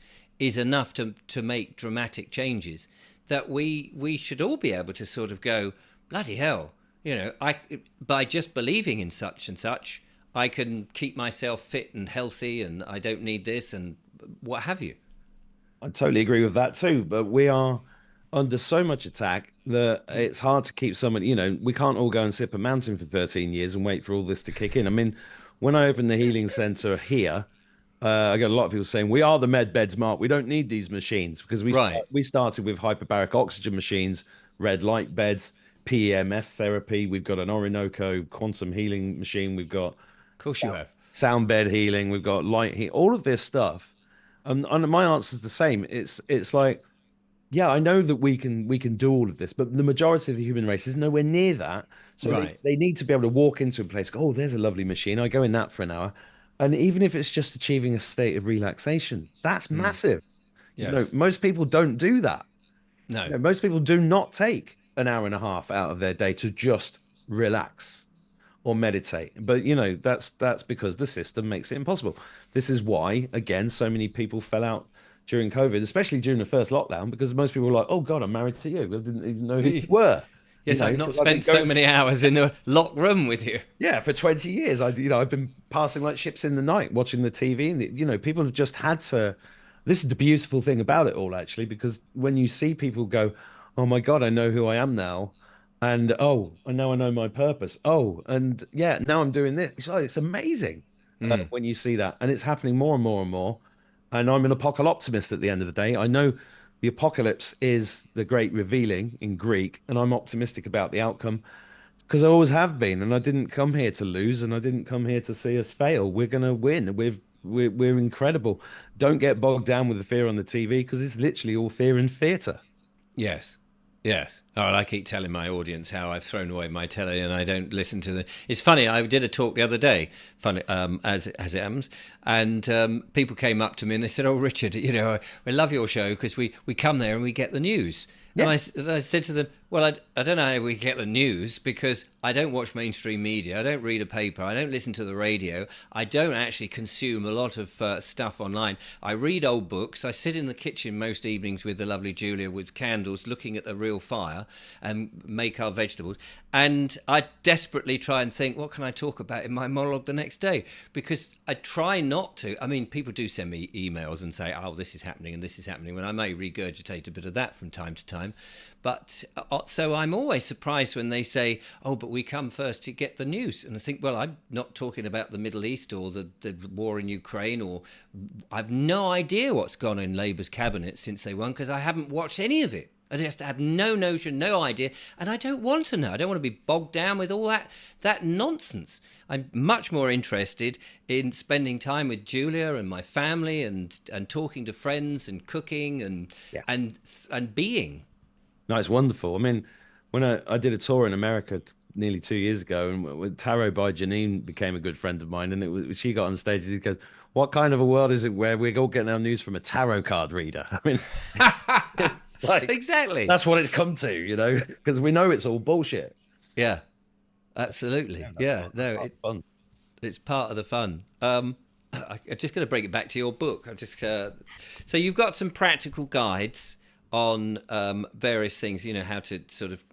enough to make dramatic changes, that we should all be able to sort of go, bloody hell, by just believing in such and such, I can keep myself fit and healthy, and I don't need this and what have you. I totally agree with that too, but we are under so much attack that it's hard to keep someone, we can't all go and sip a mountain for 13 years and wait for all this to kick in. I mean, when I opened the healing center here, I got a lot of people saying, we are the med beds, Mark. We don't need these machines, because we started with hyperbaric oxygen machines, red light beds, PEMF therapy. We've got an Orinoco quantum healing machine. We've got, of course you have, sound bed healing. We've got light heat, all of this stuff. And my answer is the same. It's like, yeah, I know that we can do all of this, but the majority of the human race is nowhere near that. So they need to be able to walk into a place, go, oh, there's a lovely machine. I go in that for an hour. And even if it's just achieving a state of relaxation, that's massive. Yes. Most people don't do that. No. Most people do not take an hour and a half out of their day to just relax or meditate. But, that's because the system makes it impossible. This is why, again, so many people fell out during COVID, especially during the first lockdown, because most people were like, oh, God, I'm married to you. I didn't even know who you were. Yes, I've not spent so many hours in a locked room with you. Yeah, for 20 years, I've been passing like ships in the night, watching the TV, and people have just had to. This is the beautiful thing about it all, actually, because when you see people go, "Oh my God, I know who I am now," and and now I know my purpose. Oh, and yeah, now I'm doing this. It's amazing when you see that, and it's happening more and more and more. And I'm an apocalyptimist at the end of the day. I know the apocalypse is the great revealing in Greek, and I'm optimistic about the outcome because I always have been. And I didn't come here to lose, and I didn't come here to see us fail. We're gonna win. We're incredible. Don't get bogged down with the fear on the TV, because it's literally all fear and theatre. Yes. Yes. Oh, I keep telling my audience how I've thrown away my telly and I don't listen to the. It's funny. I did a talk the other day, funny as it happens, and people came up to me and they said, "Oh, Richard, we love your show because we come there and we get the news." Yeah. And I said to them, Well, I don't know how we get the news because I don't watch mainstream media. I don't read a paper. I don't listen to the radio. I don't actually consume a lot of stuff online. I read old books. I sit in the kitchen most evenings with the lovely Julia with candles looking at the real fire and make our vegetables. And I desperately try and think, what can I talk about in my monologue the next day? Because I try not to. I mean, people do send me emails and say, oh, this is happening and this is happening. And I may regurgitate a bit of that from time to time. But so I'm always surprised when they say, oh, but we come first to get the news. And I think, well, I'm not talking about the Middle East or the war in Ukraine, or I've no idea what's gone in Labour's cabinet since they won because I haven't watched any of it. I just have no notion, no idea, and I don't want to know. I don't want to be bogged down with all that nonsense. I'm much more interested in spending time with Julia and my family and talking to friends and cooking and being. No, it's wonderful. I mean, when I did a tour in America nearly 2 years ago, and when Tarot by Janine became a good friend of mine, and she got on stage and she goes, "What kind of a world is it where we're all getting our news from a tarot card reader?" I mean, it's like exactly that's what it's come to, because we know it's all bullshit. Yeah, absolutely. Yeah, Fun. It's part of the fun. I'm just going to bring it back to your book. So you've got some practical guides on various things, how to sort of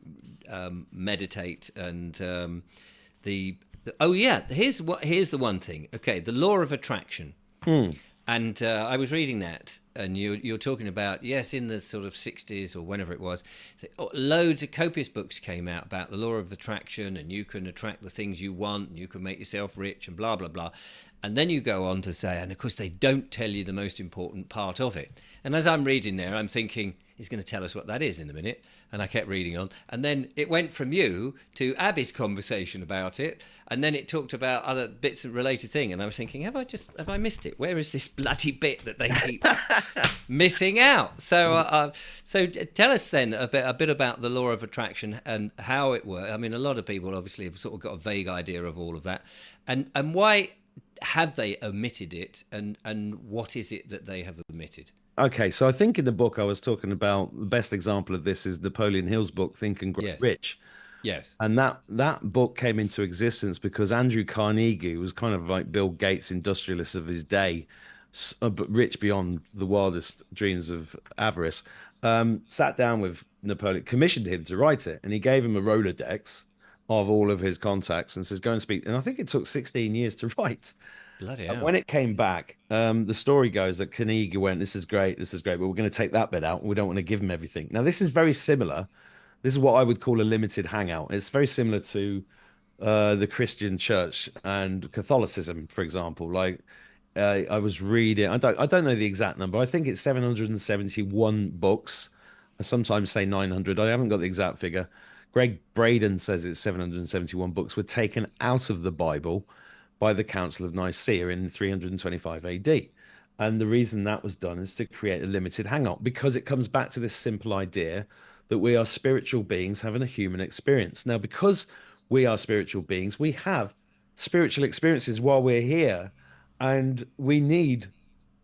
meditate and here's the one thing. Okay, the law of attraction. And I was reading that, and you're talking about, yes, in the sort of 60s or whenever it was, loads of copious books came out about the law of attraction, and you can attract the things you want, and you can make yourself rich, and blah, blah, blah. And then you go on to say, and of course they don't tell you the most important part of it. And as I'm reading there, I'm thinking, he's going to tell us what that is in a minute. And I kept reading on. And then it went from you to Abby's conversation about it. And then it talked about other bits of related thing. And I was thinking, have I missed it? Where is this bloody bit that they keep missing out? So tell us then a bit about the law of attraction and how it works. I mean, a lot of people obviously have sort of got a vague idea of all of that. And why have they omitted it? And what is it that they have omitted? Okay, so I think in the book I was talking about the best example of this is Napoleon Hill's book, Think and Grow Rich. Yes. And that book came into existence because Andrew Carnegie was kind of like Bill Gates, industrialist of his day, but rich beyond the wildest dreams of avarice, sat down with Napoleon, commissioned him to write it, and he gave him a Rolodex of all of his contacts and says, go and speak. And I think it took 16 years to write. Bloody hell. When it came back, the story goes that Carnegie went, this is great, but we're going to take that bit out. We don't want to give him everything. Now, this is very similar. This is what I would call a limited hangout. It's very similar to the Christian church and Catholicism, for example. Like I was reading, I don't know the exact number. I think it's 771 books. I sometimes say 900. I haven't got the exact figure. Greg Braden says it's 771 books were taken out of the Bible by the Council of Nicaea in 325 AD. And the reason that was done is to create a limited hangout, because it comes back to this simple idea that we are spiritual beings having a human experience. Now, because we are spiritual beings, we have spiritual experiences while we're here, and we need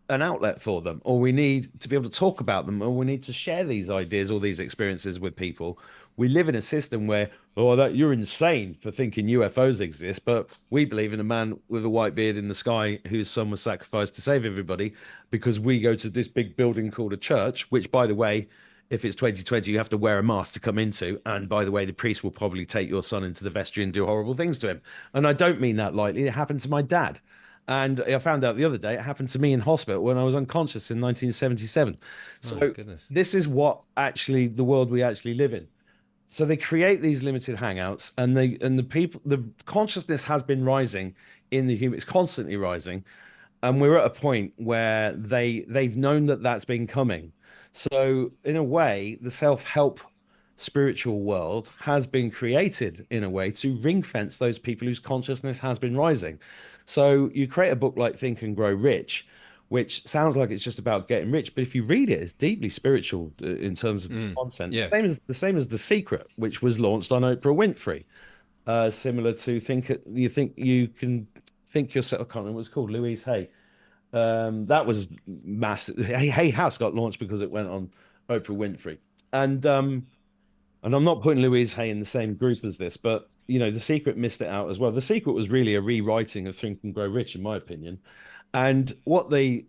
an outlet for them, or we need to be able to talk about them, or we need to share these ideas or these experiences with people. We live in a system where, you're insane for thinking UFOs exist, but we believe in a man with a white beard in the sky whose son was sacrificed to save everybody, because we go to this big building called a church, which, by the way, if it's 2020, you have to wear a mask to come into. And by the way, the priest will probably take your son into the vestry and do horrible things to him. And I don't mean that lightly. It happened to my dad. And I found out the other day it happened to me in hospital when I was unconscious in 1977. So this is what actually the world we actually live in. So they create these limited hangouts, and the consciousness has been rising in the human. It's constantly rising, and we're at a point where they've known that that's been coming. So in a way, the self-help spiritual world has been created in a way to ring fence those people whose consciousness has been rising. So you create a book like Think and Grow Rich, which sounds like it's just about getting rich, but if you read it, it's deeply spiritual in terms of content. Yes. The same as The Secret, which was launched on Oprah Winfrey. Similar to think you can think yourself. I can't remember what it's called. Louise Hay. That was massive. Hay House got launched because it went on Oprah Winfrey, and and I'm not putting Louise Hay in the same group as this, but you know, The Secret missed it out as well. The Secret was really a rewriting of Think and Grow Rich, in my opinion. And what they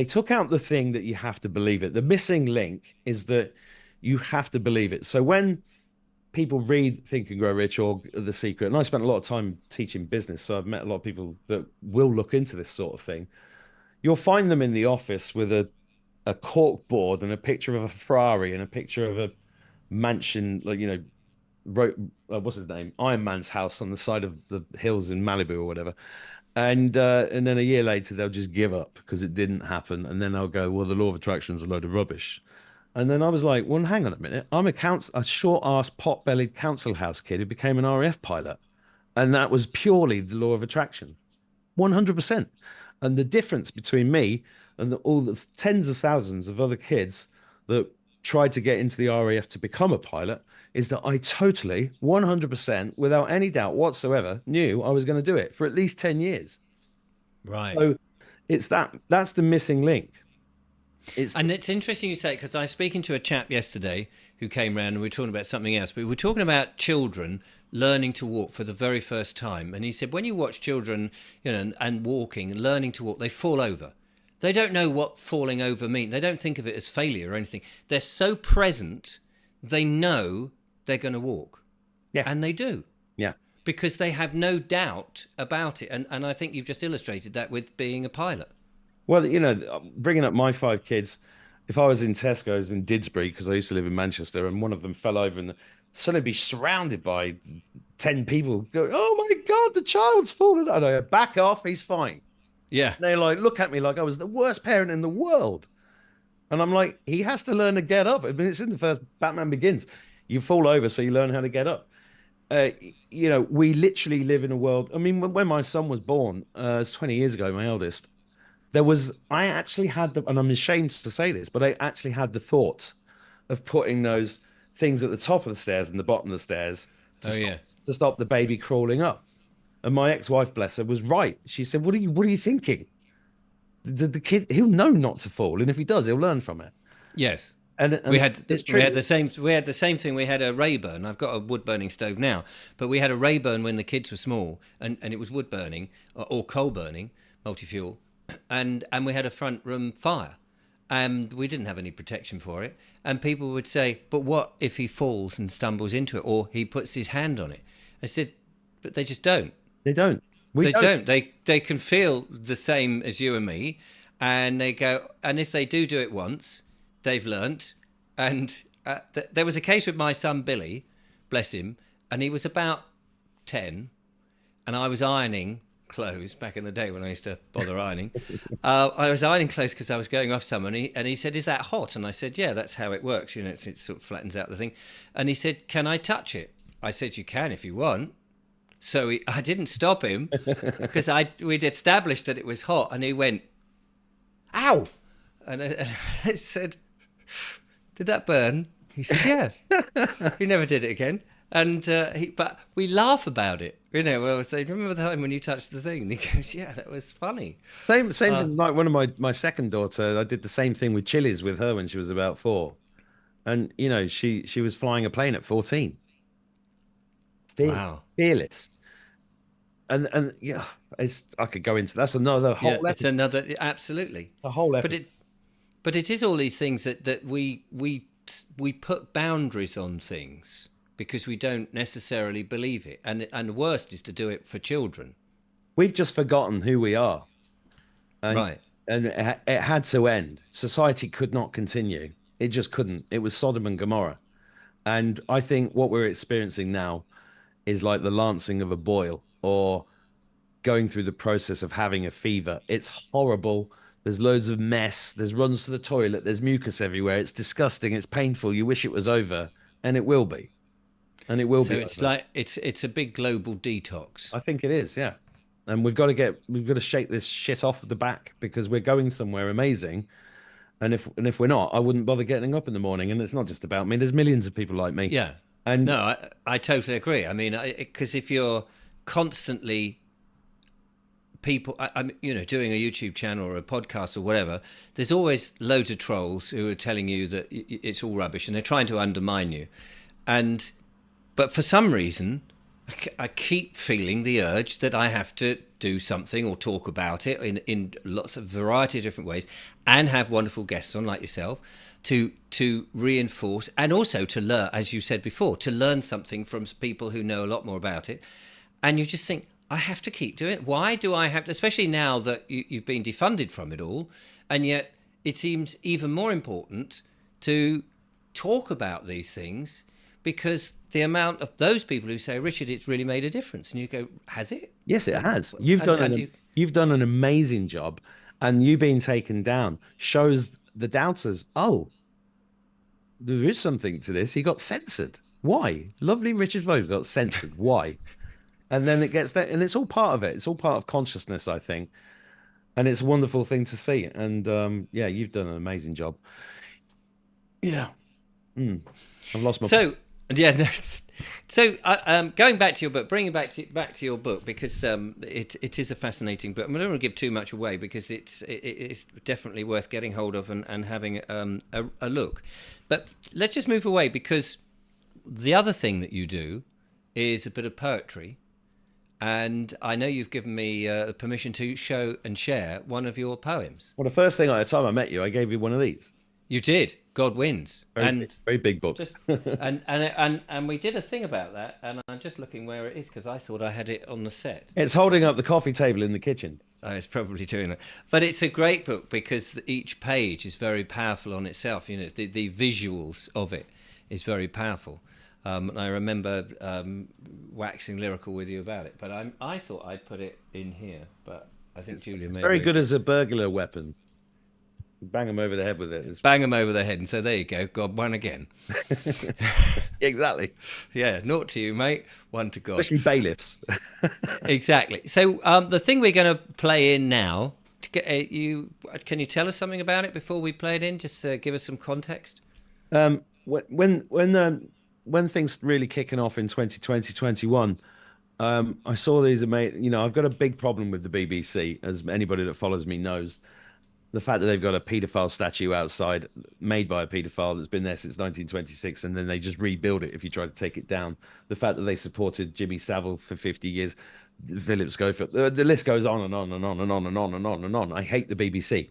took out the thing that you have to believe it. The missing link is that you have to believe it. So when people read Think and Grow Rich or The Secret, and I spent a lot of time teaching business, so I've met a lot of people that will look into this sort of thing. You'll find them in the office with a cork board and a picture of a Ferrari and a picture of a mansion, like, you know, wrote what's his name, Iron Man's house on the side of the hills in Malibu or whatever, and then a year later they'll just give up because it didn't happen, and then they'll go, well, the law of attraction is a load of rubbish. And then I was like, well, hang on a minute, I'm a short-ass pot-bellied council house kid who became an RAF pilot, and that was purely the law of attraction, 100%. And the difference between me and all the tens of thousands of other kids that tried to get into the RAF to become a pilot is that I totally, 100%, without any doubt whatsoever, knew I was going to do it for at least 10 years. Right. So that's the missing link. And it's interesting you say it, because I was speaking to a chap yesterday who came round and we were talking about something else, but we were talking about children learning to walk for the very first time. And he said, when you watch children, you know, and walking and learning to walk, they fall over. They don't know what falling over means. They don't think of it as failure or anything. They're so present, they know they're going to walk. Yeah. And they do. Yeah. Because they have no doubt about it. And I think you've just illustrated that with being a pilot. Well, you know, bringing up my 5 kids, if I was in Tesco's in Didsbury, because I used to live in Manchester, and one of them fell over and suddenly be surrounded by 10 people go, oh my God, the child's fallen. And I go, back off, he's fine. Yeah. And they like look at me like I was the worst parent in the world. And I'm like, he has to learn to get up. I mean, it's in the first Batman Begins. You fall over, so you learn how to get up. You know, we literally live in a world. I mean, when my son was born, it's 20 years ago, my eldest, I actually had and I'm ashamed to say this, but I actually had the thought of putting those things at the top of the stairs and the bottom of the stairs to stop the baby crawling up. And my ex-wife, bless her, was right. She said, what are you thinking? The kid, he'll know not to fall, and if he does, he'll learn from it. Yes. And we had the same thing. We had a Rayburn. I've got a wood burning stove now, but we had a Rayburn when the kids were small, and it was wood burning or coal burning, multi-fuel, and we had a front room fire, and we didn't have any protection for it. And people would say, but what if he falls and stumbles into it, or he puts his hand on it? I said, but they just don't. They don't. They don't. They can feel the same as you and me, and they go. And if they do it once, they've learnt. And there was a case with my son Billy, bless him, and he was about 10, and I was ironing clothes back in the day when I used to bother ironing. I was ironing clothes because I was going off somewhere, and he said, "Is that hot?" And I said, "Yeah, that's how it works. You know, it sort of flattens out the thing." And he said, "Can I touch it?" I said, "You can if you want." So I didn't stop him because we'd established that it was hot, and he went, "Ow!" And I said, "Did that burn?" He said, "Yeah." He never did it again, and but we laugh about it. You know, we'll say, "Remember the time when you touched the thing?" And he goes, "Yeah, that was funny." Same thing. Like one of my second daughter, I did the same thing with Chili's with her when she was about 4, and you know, she was flying a plane at 14. Wow. Fearless. And yeah, I could go into that's another whole episode. It's another, absolutely, a whole episode. But it is all these things that we put boundaries on things because we don't necessarily believe it, and the worst is to do it for children. We've just forgotten who we are, right? And it had to end. Society could not continue. It just couldn't. It was Sodom and Gomorrah, and I think what we're experiencing now is like the lancing of a boil, or going through the process of having a fever. It's horrible. There's loads of mess. There's runs to the toilet. There's mucus everywhere. It's disgusting. It's painful. You wish it was over, and it will be. And it will be. So it's over. Like it's a big global detox. I think it is, yeah. And we've got to shake this shit off the back because we're going somewhere amazing. And if we're not, I wouldn't bother getting up in the morning. And it's not just about me. There's millions of people like me. Yeah. And no, I totally agree. I mean, because if you're constantly I'm doing a YouTube channel or a podcast or whatever, there's always loads of trolls who are telling you that it's all rubbish and they're trying to undermine you. But for some reason, I keep feeling the urge that I have to do something or talk about it in lots of variety of different ways, and have wonderful guests on like yourself to reinforce, and also to learn, as you said before, to learn something from people who know a lot more about it. And you just think, I have to keep doing it. Why do I have to, especially now that you've been defunded from it all, and yet it seems even more important to talk about these things, because the amount of those people who say, Richard, it's really made a difference. And you go, has it? Yes, it has. You've done an amazing job, and you being taken down shows the doubters, oh, there is something to this. He got censored. Why? Lovely Richard Vobes got censored. Why? And then it gets that, and it's all part of it. It's all part of consciousness, I think. And it's a wonderful thing to see. And yeah, you've done an amazing job. Yeah. I've lost my... Yeah, no. So going back to your book, bringing back to your book, because it is a fascinating book. I don't want to give too much away, because it's definitely worth getting hold of and having a look. But let's just move away, because the other thing that you do is a bit of poetry, and I know you've given me permission to show and share one of your poems. Well, the first thing, at the time I met you, I gave you one of these. You did. God Wins. Very big book. And we did a thing about that, and I'm just looking where it is, because I thought I had it on the set. It's holding up the coffee table in the kitchen. Oh, it's probably doing that. But it's a great book, because each page is very powerful on itself. You know, the visuals of it is very powerful. And I remember waxing lyrical with you about it. But I thought I'd put it in here, but I think Julia It's very good as a burglar weapon. Bang them over the head with it. Bang them over the head, and so there you go. God, one again. Exactly. Yeah, naught to you, mate. One to God. Especially bailiffs. Exactly. So the thing we're going to play in now, can you tell us something about it before we play it in? Just give us some context. When things really kicking off in 2020, 21, I saw these amazing. You know, I've got a big problem with the BBC, as anybody that follows me knows. The fact that they've got a paedophile statue outside made by a paedophile that's been there since 1926, and then they just rebuild it if you try to take it down. The fact that they supported Jimmy Savile for 50 years, Philip Schofield, the list goes on and on and on and on and on and on and on. I hate the BBC.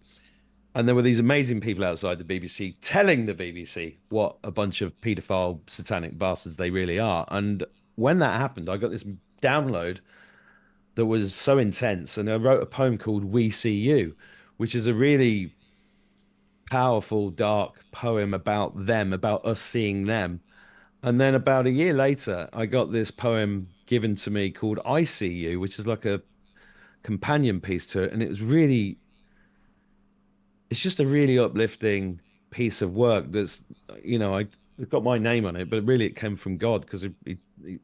And there were these amazing people outside the BBC telling the BBC what a bunch of paedophile satanic bastards they really are. And when that happened, I got this download that was so intense. And I wrote a poem called We See You, which is a really powerful, dark poem about them, about us seeing them. And then about a year later, I got this poem given to me called I See You, which is like a companion piece to it. And it's just a really uplifting piece of work that's, you know, it's got my name on it, but really it came from God, because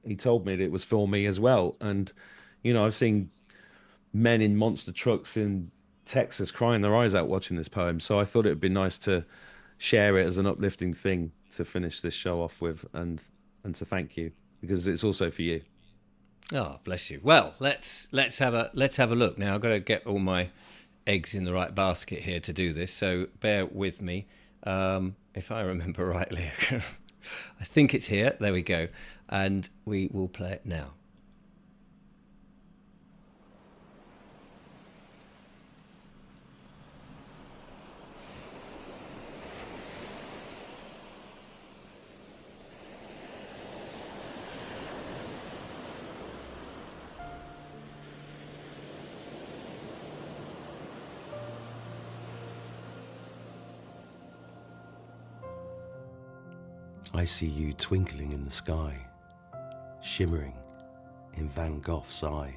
he told me that it was for me as well. And, you know, I've seen men in monster trucks in Texas crying their eyes out watching this poem, so I thought it would be nice to share it as an uplifting thing to finish this show off with, and to thank you, because it's also for you. Oh, bless you. Well, let's have a look now. I've got to get all my eggs in the right basket here to do this, so bear with me. If I remember rightly, I think it's here. There we go, and we will play it now. I see you twinkling in the sky, shimmering in Van Gogh's eye,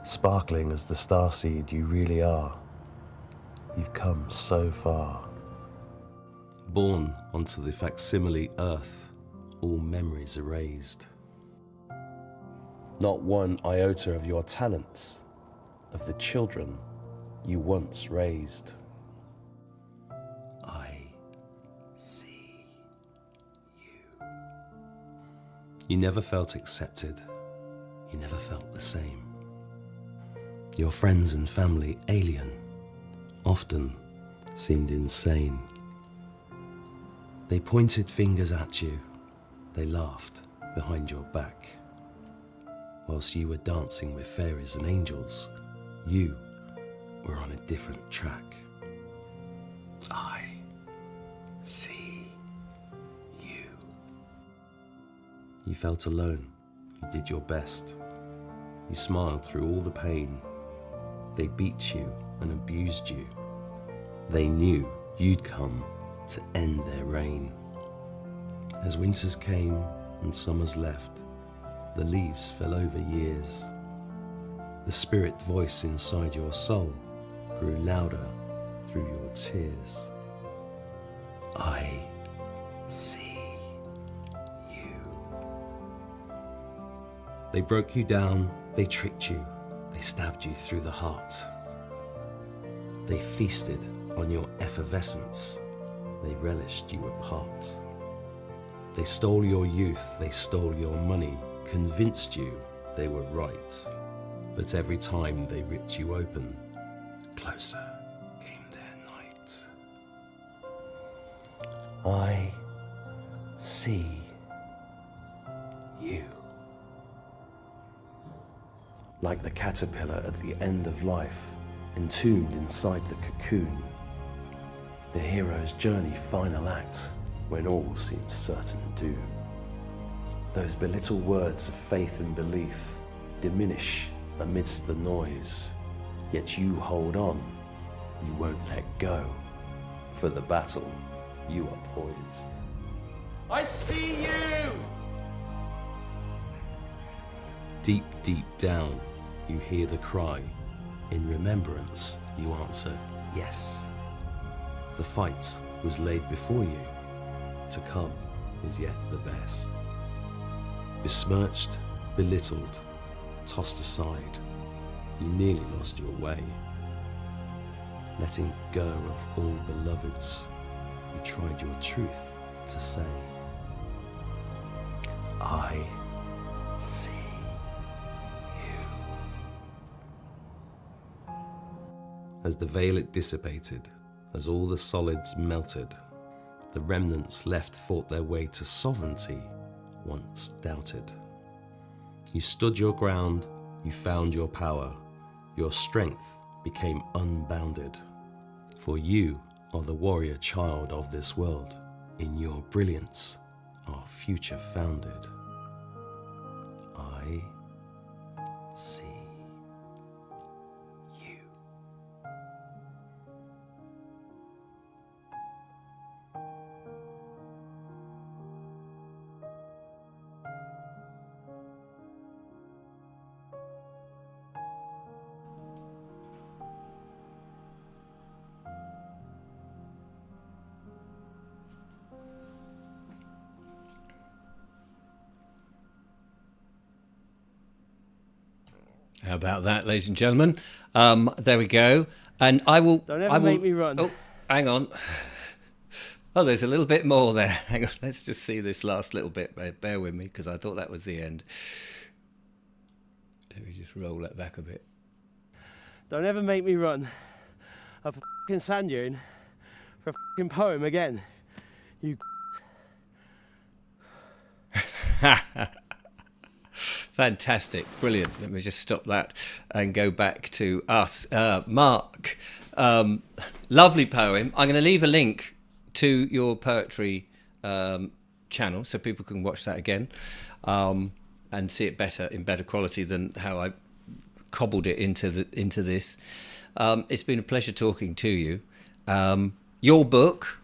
sparkling as the starseed you really are. You've come so far. Born onto the facsimile earth, all memories erased. Not one iota of your talents, of the children you once raised. You never felt accepted. You never felt the same. Your friends and family alien, often seemed insane. They pointed fingers at you, They laughed behind your back. Whilst you were dancing with fairies and angels, you were on a different track. I see you. You felt alone. You did your best. You smiled through all the pain. They beat you and abused you. They knew you'd come to end their reign. As winters came and summers left, the leaves fell over years. The spirit voice inside your soul grew louder through your tears. I see you. They broke you down, they tricked you, they stabbed you through the heart. They feasted on your effervescence, they relished you apart. They stole your youth, they stole your money, convinced you they were right. But every time they ripped you open, closer came their night. I see you. Like the caterpillar at the end of life, entombed inside the cocoon. The hero's journey final act, when all seems certain doom. Those belittle words of faith and belief diminish amidst the noise, yet you hold on, you won't let go. For the battle, you are poised. I see you! Deep, deep down, you hear the cry. In remembrance, you answer yes. The fight was laid before you. To come is yet the best. Besmirched, belittled, tossed aside, you nearly lost your way. Letting go of all beloveds, you tried your truth to say. I see you. As the veil it dissipated, as all the solids melted, the remnants left fought their way to sovereignty, once doubted. You stood your ground, you found your power, your strength became unbounded. For you are the warrior child of this world, in your brilliance our future founded. I see you. How about that, ladies and gentlemen? There we go. And I will... Don't ever make me run. Oh, hang on. Oh, there's a little bit more there. Hang on, let's just see this last little bit. Bear with me, because I thought that was the end. Let me just roll that back a bit. Don't ever make me run up a fucking sand dune for a fucking poem again. You... Fantastic, brilliant. Let me just stop that and go back to us. Mark, lovely poem. I'm going to leave a link to your poetry channel so people can watch that again and see it better in better quality than how I cobbled it into this. It's been a pleasure talking to you. Your book,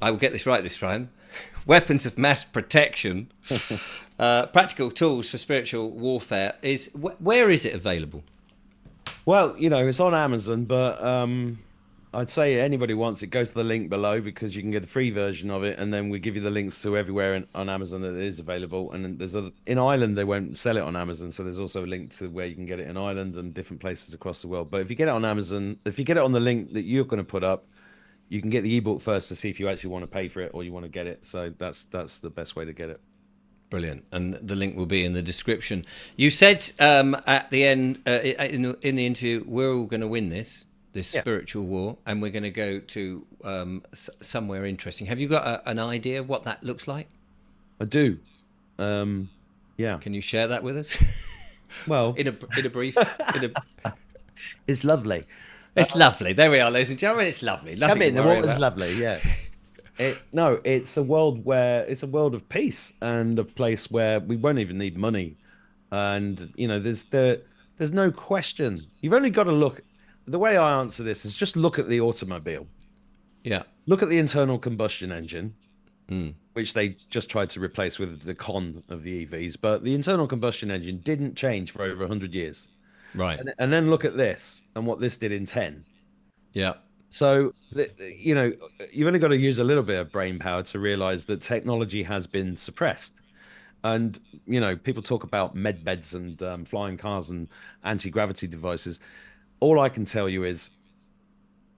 I will get this right this time, Weapons of Mass Protection, Practical Tools for Spiritual Warfare, is where is it available? Well, you know, it's on Amazon, but I'd say anybody wants it, go to the link below, because you can get a free version of it, and then we give you the links to everywhere on Amazon that it is available. And then there's in Ireland, they won't sell it on Amazon, so there's also a link to where you can get it in Ireland and different places across the world. But if you get it on Amazon, if you get it on the link that you're going to put up, you can get the ebook first to see if you actually want to pay for it or you want to get it. So that's the best way to get it. Brilliant. And the link will be in the description. You said at the end, in the interview, we're all going to win this spiritual war, and we're going to go to somewhere interesting. Have you got an idea of what that looks like? I do. Yeah. Can you share that with us? Well, in a brief. it's lovely. It's lovely. There we are, ladies and gentlemen. It's lovely. Nothing Come in. to The worry water's about. lovely. Yeah. It's a world where it's a world of peace and a place where we won't even need money. And there's no question. You've only got to look. The way I answer this is just look at the automobile. Yeah. Look at the internal combustion engine, which they just tried to replace with the con of the EVs. But the internal combustion engine didn't change for over 100 years. Right. And then look at this and what this did in 10. Yeah. So, you've only got to use a little bit of brain power to realize that technology has been suppressed. And, people talk about med beds and flying cars and anti-gravity devices. All I can tell you is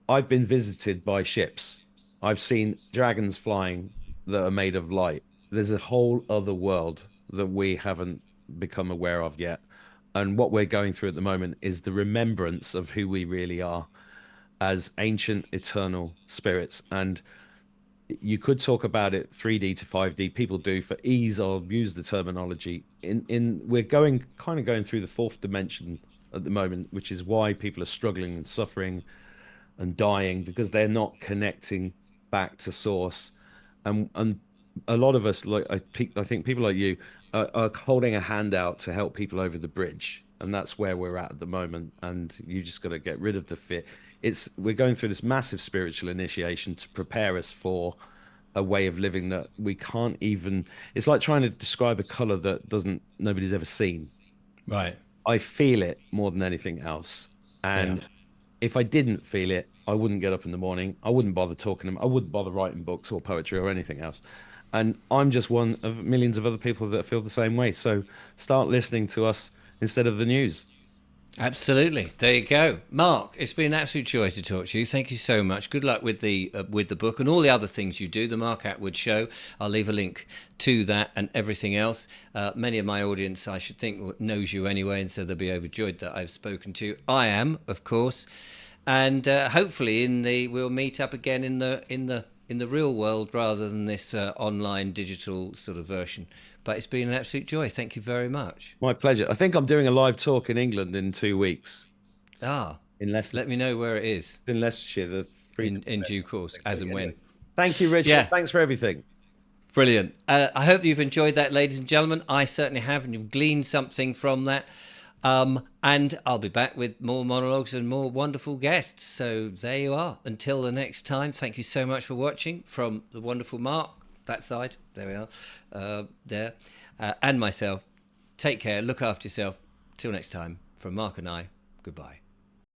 I've been visited by ships. I've seen dragons flying that are made of light. There's a whole other world that we haven't become aware of yet. And what we're going through at the moment is the remembrance of who we really are as ancient, eternal spirits. And you could talk about it 3D to 5D. People do for ease. I'll use the terminology. We're going through the fourth dimension at the moment, which is why people are struggling and suffering and dying, because they're not connecting back to source. And a lot of us, like I think people like you are holding a hand out to help people over the bridge. And that's where we're at the moment. And you just got to get rid of the fear. We're going through this massive spiritual initiation to prepare us for a way of living that we can't even. It's like trying to describe a color that nobody's ever seen. Right. I feel it more than anything else. And if I didn't feel it, I wouldn't get up in the morning. I wouldn't bother talking to them. I wouldn't bother writing books or poetry or anything else. And I'm just one of millions of other people that feel the same way. So start listening to us instead of the news. Absolutely. There you go. Mark, it's been an absolute joy to talk to you. Thank you so much. Good luck with the book and all the other things you do, the Mark Attwood Show. I'll leave a link to that and everything else. Many of my audience, I should think, knows you anyway, and so they'll be overjoyed that I've spoken to you. I am, of course. And hopefully we'll meet up again in the real world rather than this online digital sort of version. But it's been an absolute joy. Thank you very much. My pleasure. I think I'm doing a live talk in England in 2 weeks. In Leicestershire. Let me know where it is. In Leicestershire. In due course, as and when. Thank you, Richard. Yeah. Thanks for everything. Brilliant. I hope you've enjoyed that, ladies and gentlemen. I certainly have, and you've gleaned something from that. And I'll be back with more monologues and more wonderful guests. So there you are. Until the next time, thank you so much for watching from the wonderful Mark. That side, there we are, and myself. Take care, look after yourself. Till next time, from Mark and I, goodbye.